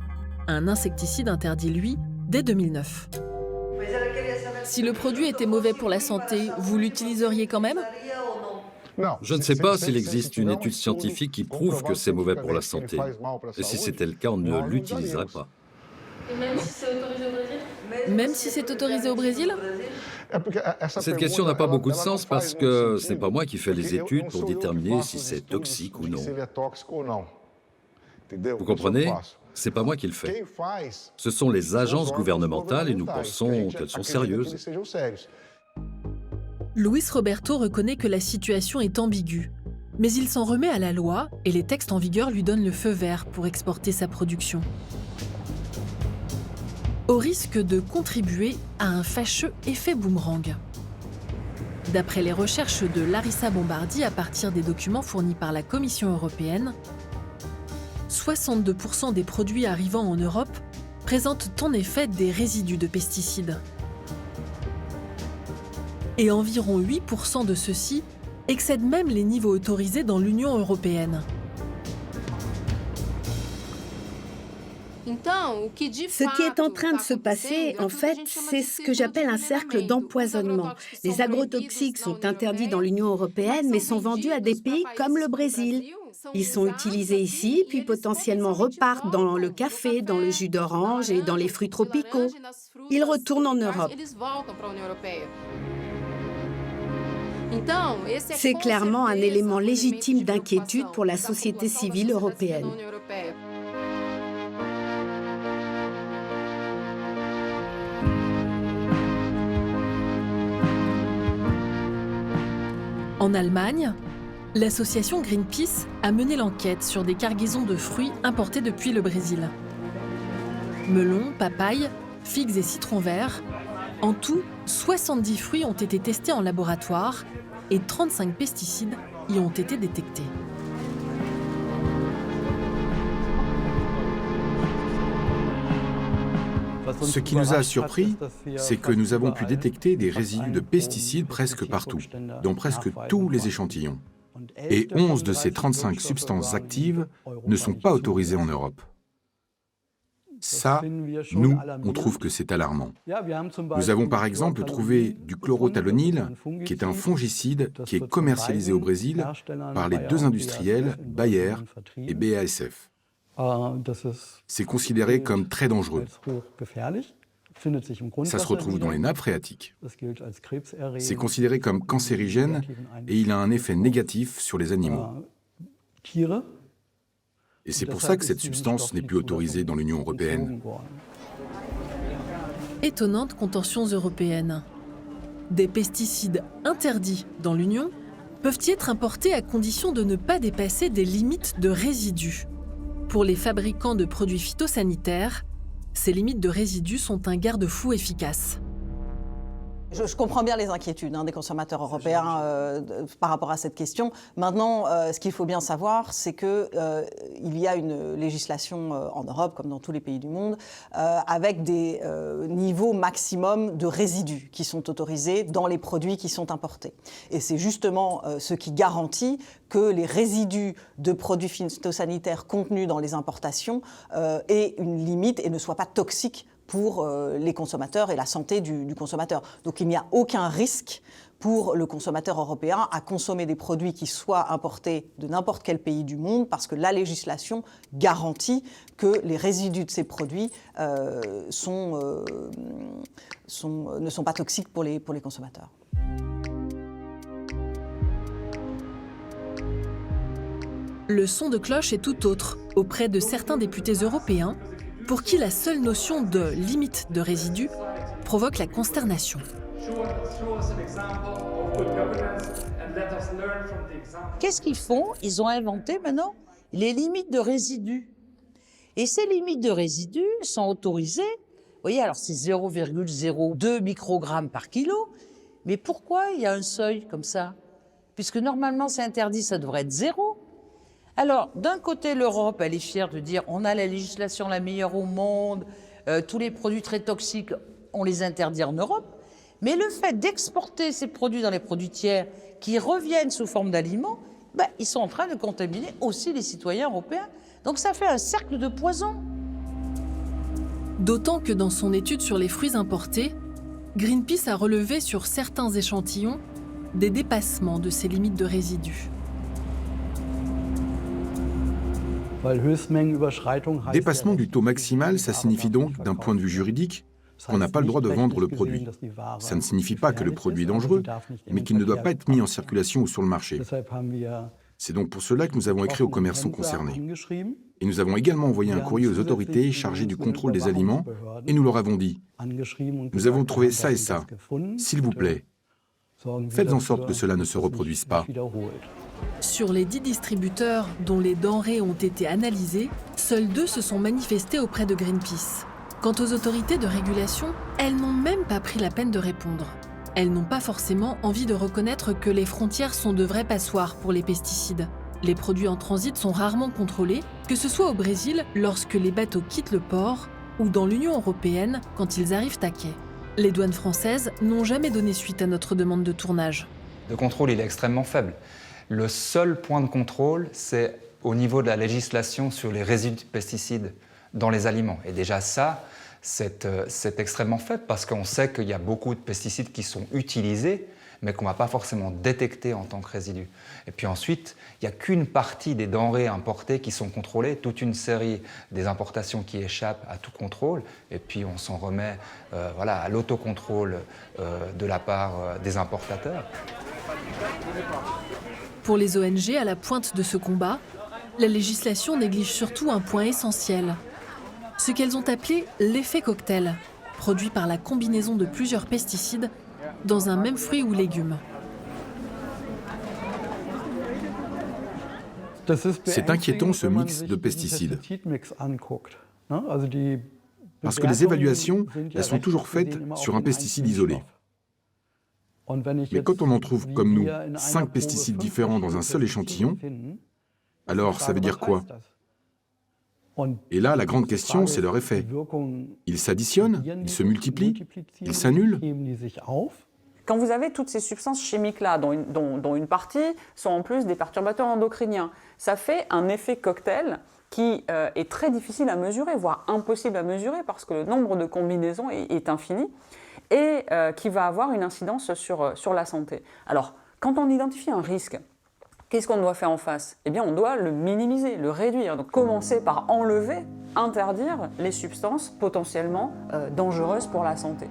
un insecticide interdit, lui, dès 2009. Si le produit était mauvais pour la santé, vous l'utiliseriez quand même? Je ne sais pas s'il existe une étude scientifique qui prouve que c'est mauvais pour la santé. Et si c'était le cas, on ne l'utiliserait pas. Et même si c'est autorisé au Brésil? Même si c'est autorisé au Brésil? Cette question n'a pas beaucoup de sens parce que ce n'est pas moi qui fais les études pour déterminer si c'est toxique ou non. Vous comprenez? C'est pas moi qui le fais. Ce sont les agences gouvernementales et nous pensons qu'elles sont sérieuses. Luis Roberto reconnaît que la situation est ambiguë, mais il s'en remet à la loi et les textes en vigueur lui donnent le feu vert pour exporter sa production. Au risque de contribuer à un fâcheux effet boomerang. D'après les recherches de Larissa Bombardi à partir des documents fournis par la Commission européenne, 62% des produits arrivant en Europe présentent en effet des résidus de pesticides. Et environ 8% de ceux-ci excèdent même les niveaux autorisés dans l'Union européenne. Ce qui est en train de se passer, en fait, c'est ce que j'appelle un cercle d'empoisonnement. Les agrotoxiques sont interdits dans l'Union européenne, mais sont vendus à des pays comme le Brésil. Ils sont utilisés ici, puis potentiellement repartent dans le café, dans le jus d'orange et dans les fruits tropicaux. Ils retournent en Europe. C'est clairement un élément légitime d'inquiétude pour la société civile européenne. En Allemagne, l'association Greenpeace a mené l'enquête sur des cargaisons de fruits importés depuis le Brésil. Melons, papayes, figues et citrons verts. En tout, 70 fruits ont été testés en laboratoire et 35 pesticides y ont été détectés. Ce qui nous a surpris, c'est que nous avons pu détecter des résidus de pesticides presque partout, dans presque tous les échantillons. Et 11 de ces 35 substances actives ne sont pas autorisées en Europe. Ça, nous, on trouve que c'est alarmant. Nous avons par exemple trouvé du chlorothalonil, qui est un fongicide qui est commercialisé au Brésil par les deux industriels Bayer et BASF. C'est considéré comme très dangereux. Ça se retrouve dans les nappes phréatiques. C'est considéré comme cancérigène et il a un effet négatif sur les animaux. Et c'est pour ça que cette substance n'est plus autorisée dans l'Union européenne. Étonnante contorsion européenne. Des pesticides interdits dans l'Union peuvent-ils être importés à condition de ne pas dépasser des limites de résidus. Pour les fabricants de produits phytosanitaires, ces limites de résidus sont un garde-fou efficace. Je comprends bien les inquiétudes des consommateurs européens par rapport à cette question. Maintenant, ce qu'il faut bien savoir, c'est qu'il y a une législation en Europe, comme dans tous les pays du monde, avec des niveaux maximum de résidus qui sont autorisés dans les produits qui sont importés. Et c'est justement ce qui garantit que les résidus de produits phytosanitaires contenus dans les importations aient une limite et ne soient pas toxiques pour les consommateurs et la santé du consommateur. Donc il n'y a aucun risque pour le consommateur européen à consommer des produits qui soient importés de n'importe quel pays du monde parce que la législation garantit que les résidus de ces produits ne sont pas toxiques pour les consommateurs. Le son de cloche est tout autre auprès de certains députés européens pour qui la seule notion de limite de résidus provoque la consternation. Qu'est-ce qu'ils font? Ils ont inventé maintenant les limites de résidus. Et ces limites de résidus sont autorisées, vous voyez, alors c'est 0,02 microgrammes par kilo, mais pourquoi il y a un seuil comme ça? Puisque normalement c'est interdit, ça devrait être 0. Alors, d'un côté, l'Europe, elle est fière de dire on a la législation la meilleure au monde, tous les produits très toxiques, on les interdit en Europe. Mais le fait d'exporter ces produits dans les produits tiers qui reviennent sous forme d'aliments, ils sont en train de contaminer aussi les citoyens européens. Donc ça fait un cercle de poison. D'autant que dans son étude sur les fruits importés, Greenpeace a relevé sur certains échantillons des dépassements de ces limites de résidus. Dépassement du taux maximal, ça signifie donc, d'un point de vue juridique, qu'on n'a pas le droit de vendre le produit. Ça ne signifie pas que le produit est dangereux, mais qu'il ne doit pas être mis en circulation ou sur le marché. C'est donc pour cela que nous avons écrit aux commerçants concernés. Et nous avons également envoyé un courrier aux autorités chargées du contrôle des aliments, et nous leur avons dit « Nous avons trouvé ça et ça. S'il vous plaît, faites en sorte que cela ne se reproduise pas. » Sur les 10 distributeurs dont les denrées ont été analysées, seuls 2 se sont manifestés auprès de Greenpeace. Quant aux autorités de régulation, elles n'ont même pas pris la peine de répondre. Elles n'ont pas forcément envie de reconnaître que les frontières sont de vraies passoires pour les pesticides. Les produits en transit sont rarement contrôlés, que ce soit au Brésil lorsque les bateaux quittent le port ou dans l'Union européenne quand ils arrivent à quai. Les douanes françaises n'ont jamais donné suite à notre demande de tournage. Le contrôle, il est extrêmement faible. Le seul point de contrôle, c'est au niveau de la législation sur les résidus de pesticides dans les aliments. Et déjà ça, c'est extrêmement faible parce qu'on sait qu'il y a beaucoup de pesticides qui sont utilisés, mais qu'on ne va pas forcément détecter en tant que résidus. Et puis ensuite, il n'y a qu'une partie des denrées importées qui sont contrôlées, toute une série des importations qui échappent à tout contrôle, et puis on s'en remet à l'autocontrôle de la part des importateurs. Pour les ONG à la pointe de ce combat, la législation néglige surtout un point essentiel, ce qu'elles ont appelé l'effet cocktail, produit par la combinaison de plusieurs pesticides dans un même fruit ou légume. C'est inquiétant ce mix de pesticides. Parce que les évaluations, elles sont toujours faites sur un pesticide isolé. Mais quand on en trouve, comme nous, 5 pesticides différents dans un seul échantillon, alors ça veut dire quoi? Et là, la grande question, c'est leur effet. Ils s'additionnent, ils se multiplient, ils s'annulent. Quand vous avez toutes ces substances chimiques-là, dont une partie sont en plus des perturbateurs endocriniens, ça fait un effet cocktail qui est très difficile à mesurer, voire impossible à mesurer, parce que le nombre de combinaisons est infini, et qui va avoir une incidence sur la santé. Alors, quand on identifie un risque, qu'est-ce qu'on doit faire en face? Eh bien, on doit le minimiser, le réduire. Donc, commencer par enlever, interdire les substances potentiellement dangereuses pour la santé.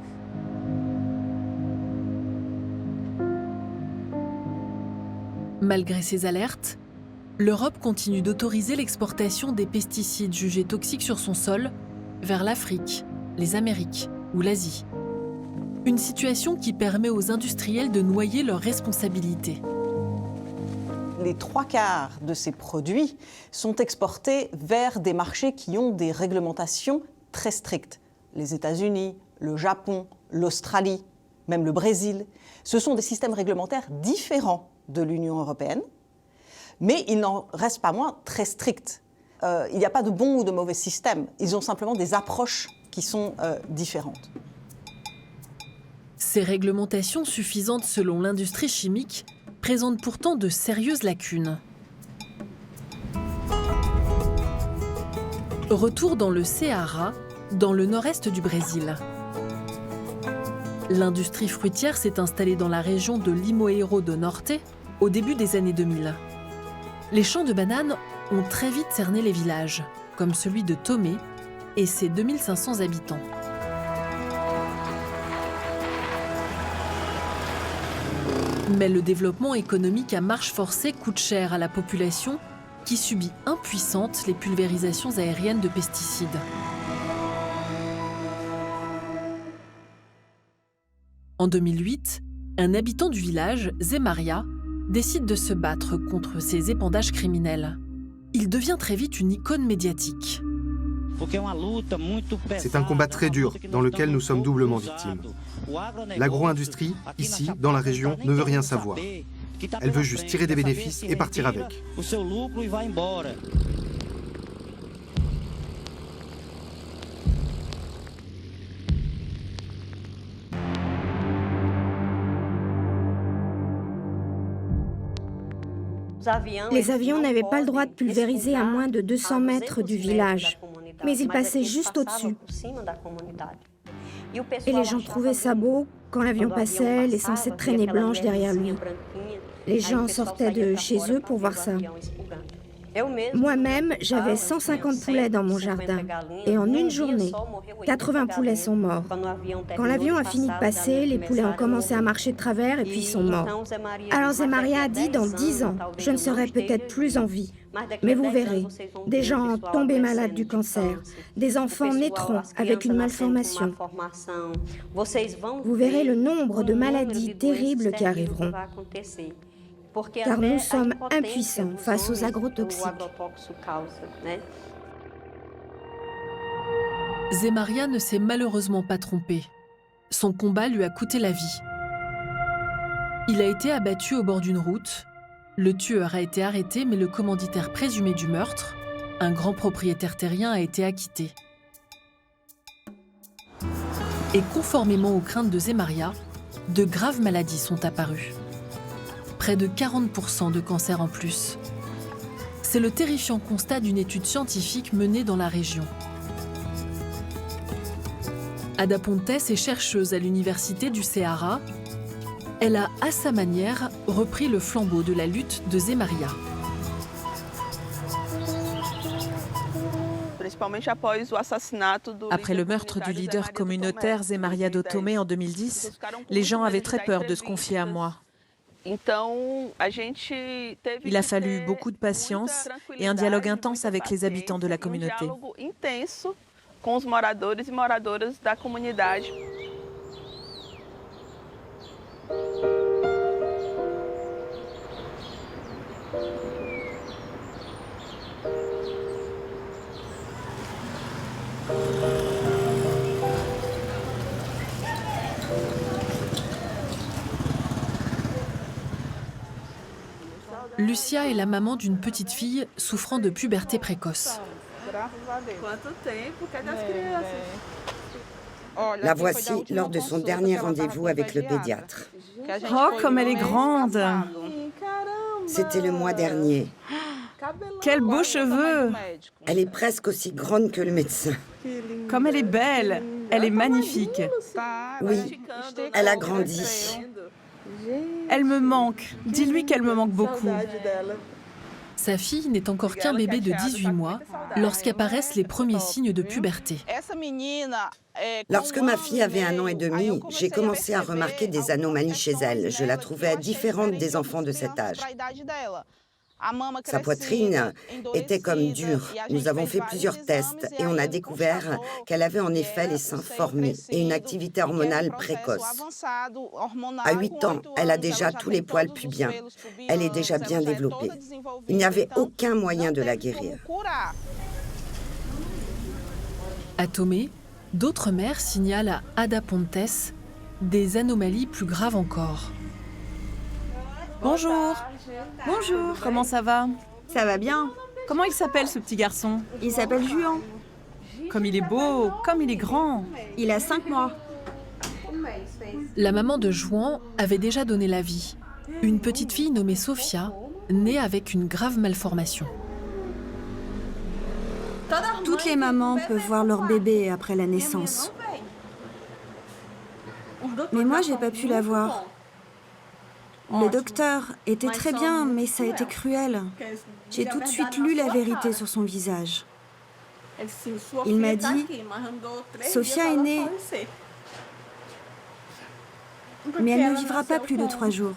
Malgré ces alertes, l'Europe continue d'autoriser l'exportation des pesticides jugés toxiques sur son sol vers l'Afrique, les Amériques ou l'Asie. Une situation qui permet aux industriels de noyer leurs responsabilités. Les 3/4 de ces produits sont exportés vers des marchés qui ont des réglementations très strictes. Les États-Unis, le Japon, l'Australie, même le Brésil. Ce sont des systèmes réglementaires différents de l'Union européenne, mais il n'en reste pas moins très stricts. Il n'y a pas de bon ou de mauvais système, ils ont simplement des approches qui sont différentes. Ces réglementations suffisantes selon l'industrie chimique présentent pourtant de sérieuses lacunes. Retour dans le Ceará, dans le nord-est du Brésil. L'industrie fruitière s'est installée dans la région de Limoeiro do Norte au début des années 2000. Les champs de bananes ont très vite cerné les villages, comme celui de Tomé et ses 2500 habitants. Mais le développement économique à marche forcée coûte cher à la population qui subit impuissante les pulvérisations aériennes de pesticides. En 2008, un habitant du village, Zé Maria, décide de se battre contre ces épandages criminels. Il devient très vite une icône médiatique. C'est un combat très dur dans lequel nous sommes doublement victimes. L'agro-industrie, ici, dans la région, ne veut rien savoir. Elle veut juste tirer des bénéfices et partir avec. Les avions n'avaient pas le droit de pulvériser à moins de 200 mètres du village, mais ils passaient juste au-dessus. Et les gens trouvaient ça beau quand l'avion passait, laissant cette traînée blanche derrière lui. Les gens sortaient de chez eux pour voir ça. Moi-même, j'avais 150 poulets dans mon jardin. Et en une journée, 80 poulets sont morts. Quand l'avion a fini de passer, les poulets ont commencé à marcher de travers et puis ils sont morts. Alors Zé Maria a dit, dans 10 ans, je ne serai peut-être plus en vie. Mais vous verrez, des gens tombés malades du cancer, des enfants naîtront avec une malformation. Vous verrez le nombre de maladies terribles qui arriveront. Car nous sommes impuissants face aux agrotoxiques. Zé Maria ne s'est malheureusement pas trompé. Son combat lui a coûté la vie. Il a été abattu au bord d'une route. Le tueur a été arrêté, mais le commanditaire présumé du meurtre, un grand propriétaire terrien, a été acquitté. Et conformément aux craintes de Zé Maria, de graves maladies sont apparues. Près de 40% de cancers en plus. C'est le terrifiant constat d'une étude scientifique menée dans la région. Ada Pontes est chercheuse à l'université du Ceará. Elle a, à sa manière, repris le flambeau de la lutte de Zé Maria. Après le meurtre du leader communautaire Zé Maria do Tomé en 2010, les gens avaient très peur de se confier à moi. Il a fallu beaucoup de patience et un dialogue intense avec les habitants de la communauté. Lucia est la maman d'une petite fille souffrant de puberté précoce. La voici lors de son dernier rendez-vous avec le pédiatre. Oh, comme elle est grande! C'était le mois dernier. Quels beaux cheveux! Elle est presque aussi grande que le médecin. Comme elle est belle! Elle est magnifique. Oui, elle a grandi. Elle me manque. Dis-lui qu'elle me manque beaucoup. Sa fille n'est encore qu'un bébé de 18 mois lorsqu'apparaissent les premiers signes de puberté. Lorsque ma fille avait 1 an et demi, j'ai commencé à remarquer des anomalies chez elle. Je la trouvais différente des enfants de cet âge. Sa poitrine était comme dure. Nous avons fait plusieurs tests et on a découvert qu'elle avait en effet les seins formés et une activité hormonale précoce. À 8 ans, elle a déjà tous les poils pubiens. Elle est déjà bien développée. Il n'y avait aucun moyen de la guérir. À Tomé, d'autres mères signalent à Ada Pontes des anomalies plus graves encore. Bonjour. Bonjour. Comment ça va? Ça va bien. Comment il s'appelle ce petit garçon? Il s'appelle Juan. Comme il est beau, comme il est grand. Il a 5 mois. La maman de Juan avait déjà donné la vie. Une petite fille nommée Sofia, née avec une grave malformation. Toutes les mamans peuvent voir leur bébé après la naissance. Mais moi, j'ai pas pu la voir. Le docteur était très bien, mais ça a été cruel. J'ai tout de suite lu la vérité sur son visage. Il m'a dit, Sofia est née, mais elle ne vivra pas plus de 3 jours,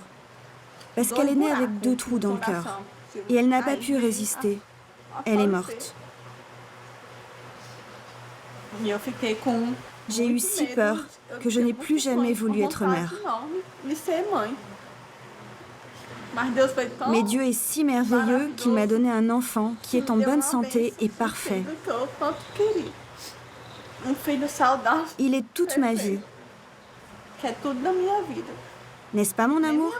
parce qu'elle est née avec 2 trous dans le cœur, et elle n'a pas pu résister. Elle est morte. J'ai eu si peur que je n'ai plus jamais voulu être mère. Mais Dieu est si merveilleux qu'il m'a donné un enfant qui est en bonne santé et parfait. Il est toute ma vie. N'est-ce pas, mon amour?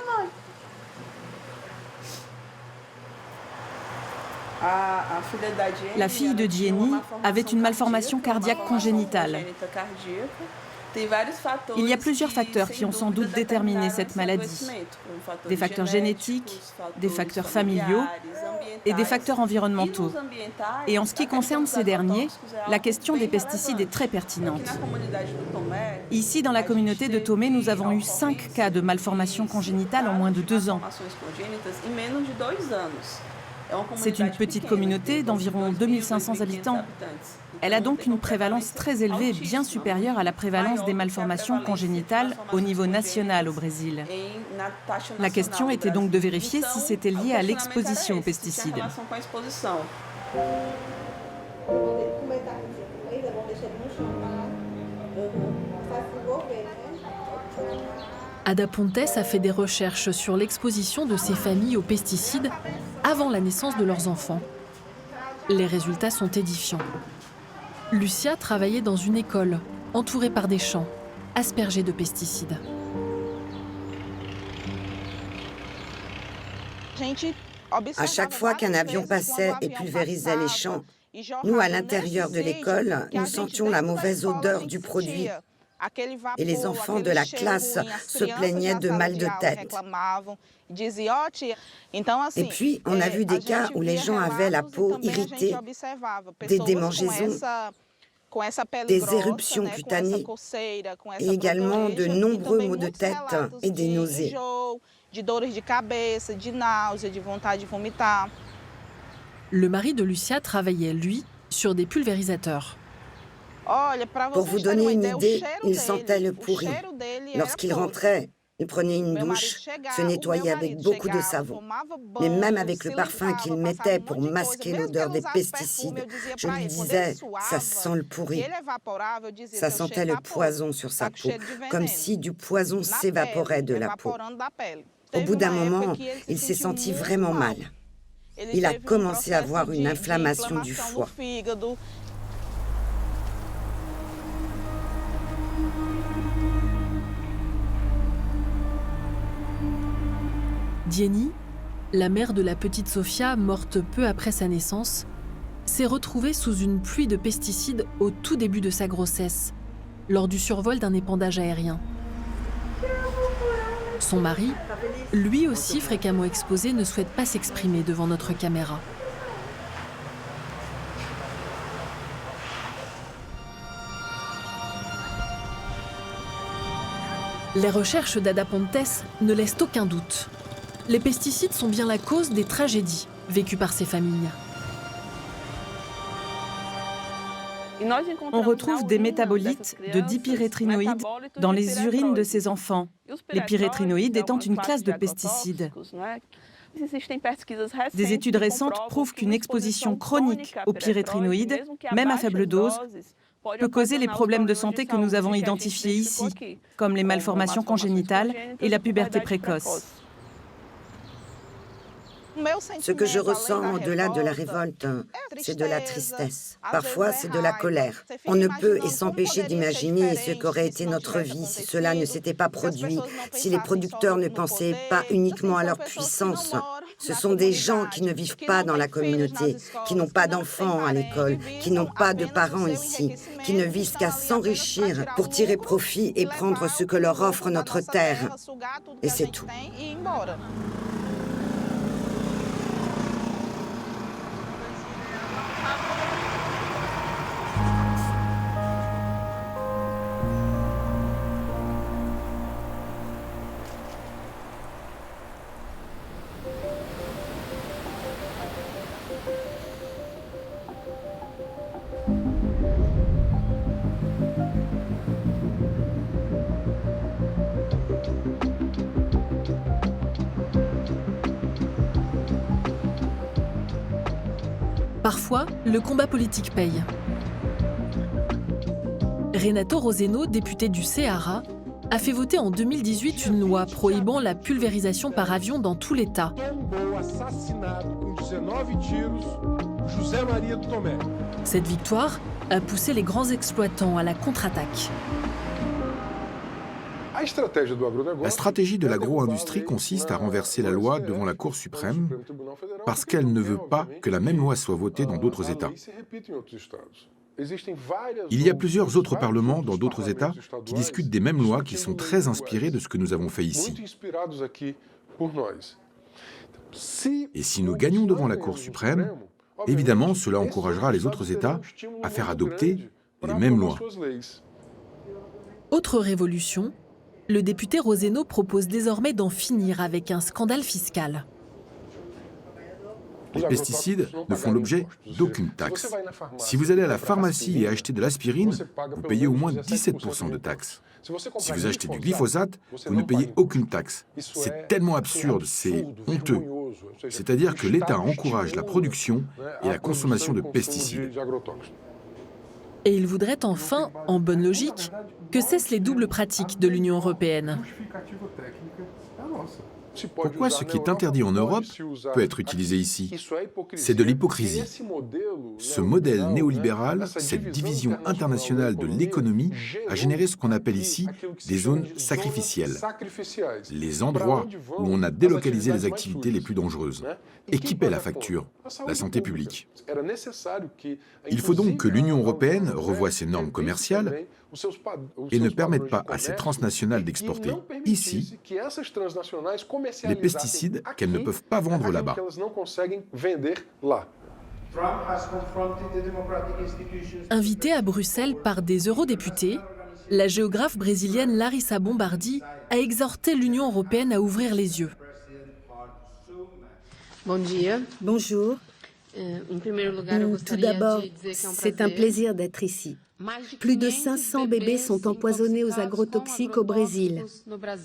La fille de Jenny avait une malformation cardiaque congénitale. Il y a plusieurs facteurs qui ont sans doute déterminé cette maladie. Des facteurs génétiques, des facteurs familiaux et des facteurs environnementaux. Et en ce qui concerne ces derniers, la question des pesticides est très pertinente. Ici, dans la communauté de Tomé, nous avons eu 5 cas de malformation congénitale en moins de 2 ans. C'est une petite communauté d'environ 2500 habitants. Elle a donc une prévalence très élevée, bien supérieure à la prévalence des malformations congénitales au niveau national au Brésil. La question était donc de vérifier si c'était lié à l'exposition aux pesticides. Ada Pontes a fait des recherches sur l'exposition de ces familles aux pesticides avant la naissance de leurs enfants. Les résultats sont édifiants. Lucia travaillait dans une école, entourée par des champs, aspergés de pesticides. À chaque fois qu'un avion passait et pulvérisait les champs, nous, à l'intérieur de l'école, nous sentions la mauvaise odeur du produit. Et les enfants de la classe se plaignaient de mal de tête. Et puis, on a vu des cas où les gens avaient la peau irritée, des démangeaisons. des éruptions cutanées et également de nombreux maux de tête et des nausées. Le mari de Lucia travaillait, lui, sur des pulvérisateurs. Pour vous donner une idée, il sentait le pourri. Lorsqu'il rentrait, il prenait une douche, se nettoyait avec beaucoup de savon. Mais même avec le parfum qu'il mettait pour masquer l'odeur des pesticides, je lui disais, ça sent le pourri. Ça sentait le poison sur sa peau, comme si du poison s'évaporait de la peau. Au bout d'un moment, il s'est senti vraiment mal. Il a commencé à avoir une inflammation du foie. Dieni, la mère de la petite Sofia, morte peu après sa naissance, s'est retrouvée sous une pluie de pesticides au tout début de sa grossesse, lors du survol d'un épandage aérien. Son mari, lui aussi fréquemment exposé, ne souhaite pas s'exprimer devant notre caméra. Les recherches d'Ada Pontes ne laissent aucun doute. Les pesticides sont bien la cause des tragédies vécues par ces familles. On retrouve des métabolites de dipyrétrinoïdes dans les urines de ces enfants, les pyrétrinoïdes étant une classe de pesticides. Des études récentes prouvent qu'une exposition chronique aux pyrétrinoïdes, même à faible dose, peut causer les problèmes de santé que nous avons identifiés ici, comme les malformations congénitales et la puberté précoce. Ce que je ressens au-delà de la révolte, c'est de la tristesse. Parfois, c'est de la colère. On ne peut et s'empêcher d'imaginer ce qu'aurait été notre vie si cela ne s'était pas produit, si les producteurs ne pensaient pas uniquement à leur puissance. Ce sont des gens qui ne vivent pas dans la communauté, qui n'ont pas d'enfants à l'école, qui n'ont pas de parents ici, qui ne visent qu'à s'enrichir pour tirer profit et prendre ce que leur offre notre terre. Et c'est tout. Parfois, le combat politique paye. Renato Roseno, député du Ceará, a fait voter en 2018 une loi prohibant la pulvérisation par avion dans tout l'État. Cette victoire a poussé les grands exploitants à la contre-attaque. La stratégie de l'agro-industrie consiste à renverser la loi devant la Cour suprême parce qu'elle ne veut pas que la même loi soit votée dans d'autres États. Il y a plusieurs autres parlements dans d'autres États qui discutent des mêmes lois qui sont très inspirées de ce que nous avons fait ici. Et si nous gagnons devant la Cour suprême, évidemment, cela encouragera les autres États à faire adopter les mêmes lois. Autre révolution, le député Roseno propose désormais d'en finir avec un scandale fiscal. Les pesticides ne font l'objet d'aucune taxe. Si vous allez à la pharmacie et achetez de l'aspirine, vous payez au moins 17% de taxes. Si vous achetez du glyphosate, vous ne payez aucune taxe. C'est tellement absurde, c'est honteux. C'est-à-dire que l'État encourage la production et la consommation de pesticides. Et il voudrait enfin, en bonne logique, que cessent les doubles pratiques de l'Union européenne. Pourquoi ce qui est interdit en Europe peut être utilisé ici? C'est de l'hypocrisie. Ce modèle néolibéral, cette division internationale de l'économie, a généré ce qu'on appelle ici des zones sacrificielles. Les endroits où on a délocalisé les activités les plus dangereuses. Et qui paie la facture? La santé publique. Il faut donc que l'Union européenne revoie ses normes commerciales et ne permette pas à ces transnationales d'exporter ici les pesticides qu'elles ne peuvent pas vendre là-bas. Invitée à Bruxelles par des eurodéputés, la géographe brésilienne Larissa Bombardi a exhorté l'Union européenne à ouvrir les yeux. Bonjour. Tout d'abord, c'est un plaisir d'être ici. Plus de 500 bébés sont empoisonnés aux agrotoxiques au Brésil,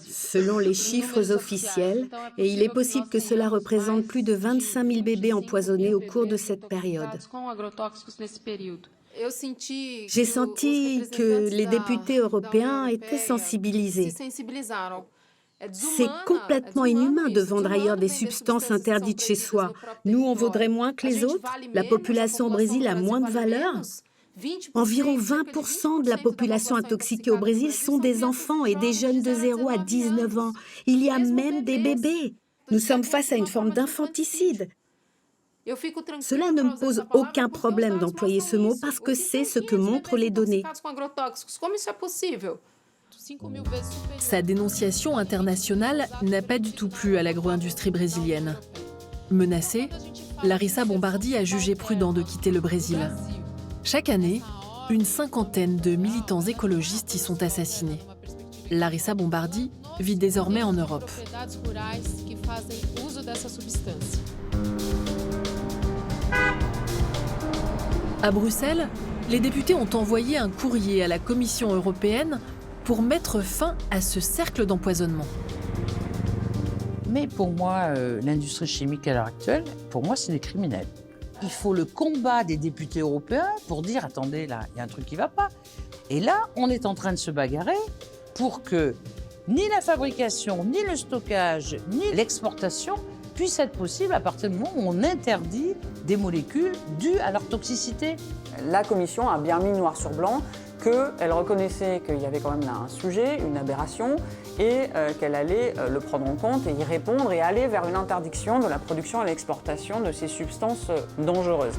selon les chiffres officiels, et il est possible que cela représente plus de 25 000 bébés empoisonnés au cours de cette période. J'ai senti que les députés européens étaient sensibilisés. C'est complètement inhumain de vendre ailleurs des substances interdites chez soi. Nous, on vaudrait moins que les autres? La population au Brésil a moins de valeur? Environ 20% de la population intoxiquée au Brésil sont des enfants et des jeunes de 0 à 19 ans. Il y a même des bébés. Nous sommes face à une forme d'infanticide. Cela ne me pose aucun problème d'employer ce mot parce que c'est ce que montrent les données. Sa dénonciation internationale n'a pas du tout plu à l'agro-industrie brésilienne. Menacée, Larissa Bombardi a jugé prudent de quitter le Brésil. Chaque année, une cinquantaine de militants écologistes y sont assassinés. Larissa Bombardi vit désormais en Europe. À Bruxelles, les députés ont envoyé un courrier à la Commission européenne pour mettre fin à ce cercle d'empoisonnement. Mais pour moi, l'industrie chimique à l'heure actuelle, pour moi, c'est des criminels. Il faut le combat des députés européens pour dire « Attendez, là, il y a un truc qui ne va pas ». Et là, on est en train de se bagarrer pour que ni la fabrication, ni le stockage, ni l'exportation puissent être possibles à partir du moment où on interdit des molécules dues à leur toxicité. La Commission a bien mis noir sur blanc qu'elle reconnaissait qu'il y avait quand même là un sujet, une aberration, et qu'elle allait le prendre en compte et y répondre et aller vers une interdiction de la production et l'exportation de ces substances dangereuses.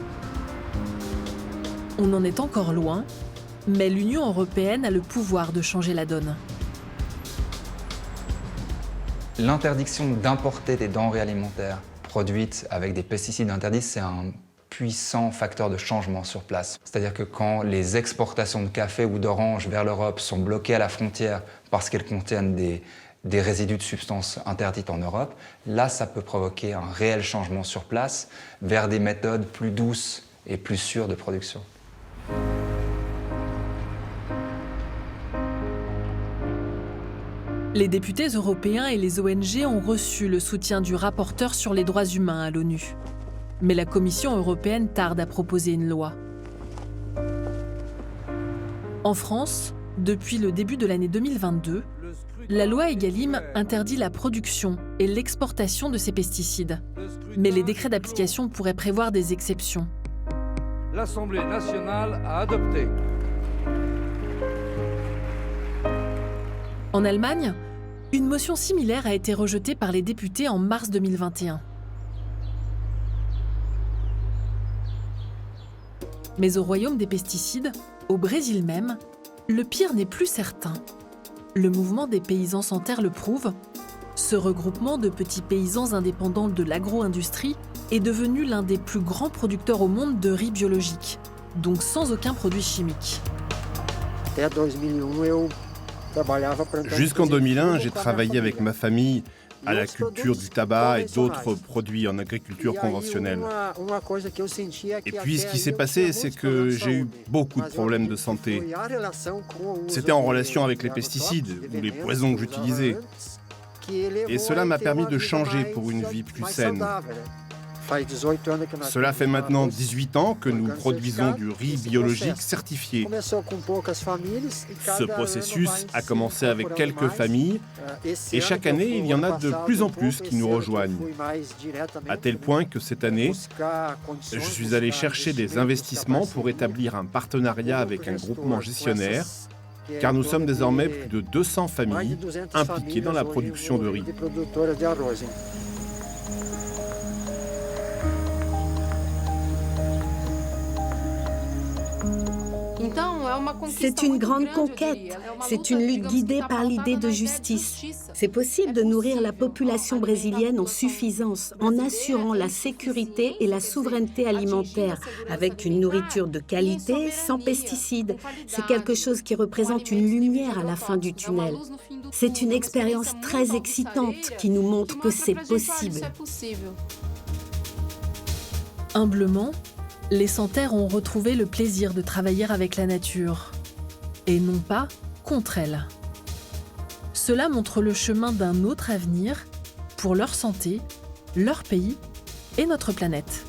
On en est encore loin, mais l'Union européenne a le pouvoir de changer la donne. L'interdiction d'importer des denrées alimentaires produites avec des pesticides interdits, c'est un puissant facteur de changement sur place. C'est-à-dire que quand les exportations de café ou d'orange vers l'Europe sont bloquées à la frontière parce qu'elles contiennent des résidus de substances interdites en Europe, là, ça peut provoquer un réel changement sur place vers des méthodes plus douces et plus sûres de production. Les députés européens et les ONG ont reçu le soutien du rapporteur sur les droits humains à l'ONU. Mais la Commission européenne tarde à proposer une loi. En France, depuis le début de l'année 2022, la loi Egalim interdit la production et l'exportation de ces pesticides. Mais les décrets d'application pourraient prévoir des exceptions. L'Assemblée nationale a adopté. En Allemagne, une motion similaire a été rejetée par les députés en mars 2021. Mais au royaume des pesticides, au Brésil même, le pire n'est plus certain. Le mouvement des paysans sans terre le prouve. Ce regroupement de petits paysans indépendants de l'agro-industrie est devenu l'un des plus grands producteurs au monde de riz biologique, donc sans aucun produit chimique. Jusqu'en 2001, j'ai travaillé avec ma famille à la culture du tabac et d'autres produits en agriculture conventionnelle. Et puis ce qui s'est passé, c'est que j'ai eu beaucoup de problèmes de santé. C'était en relation avec les pesticides ou les poisons que j'utilisais. Et cela m'a permis de changer pour une vie plus saine. Cela fait maintenant 18 ans que nous produisons du riz biologique certifié. Ce processus a commencé avec quelques familles et chaque année, il y en a de plus en plus qui nous rejoignent. À tel point que cette année, je suis allé chercher des investissements pour établir un partenariat avec un groupement gestionnaire, car nous sommes désormais plus de 200 familles impliquées dans la production de riz. C'est une grande conquête. C'est une lutte guidée par l'idée de justice. C'est possible de nourrir la population brésilienne en suffisance, en assurant la sécurité et la souveraineté alimentaire, avec une nourriture de qualité, sans pesticides. C'est quelque chose qui représente une lumière à la fin du tunnel. C'est une expérience très excitante qui nous montre que c'est possible. Humblement, les sans-terre ont retrouvé le plaisir de travailler avec la nature, et non pas contre elle. Cela montre le chemin d'un autre avenir pour leur santé, leur pays et notre planète.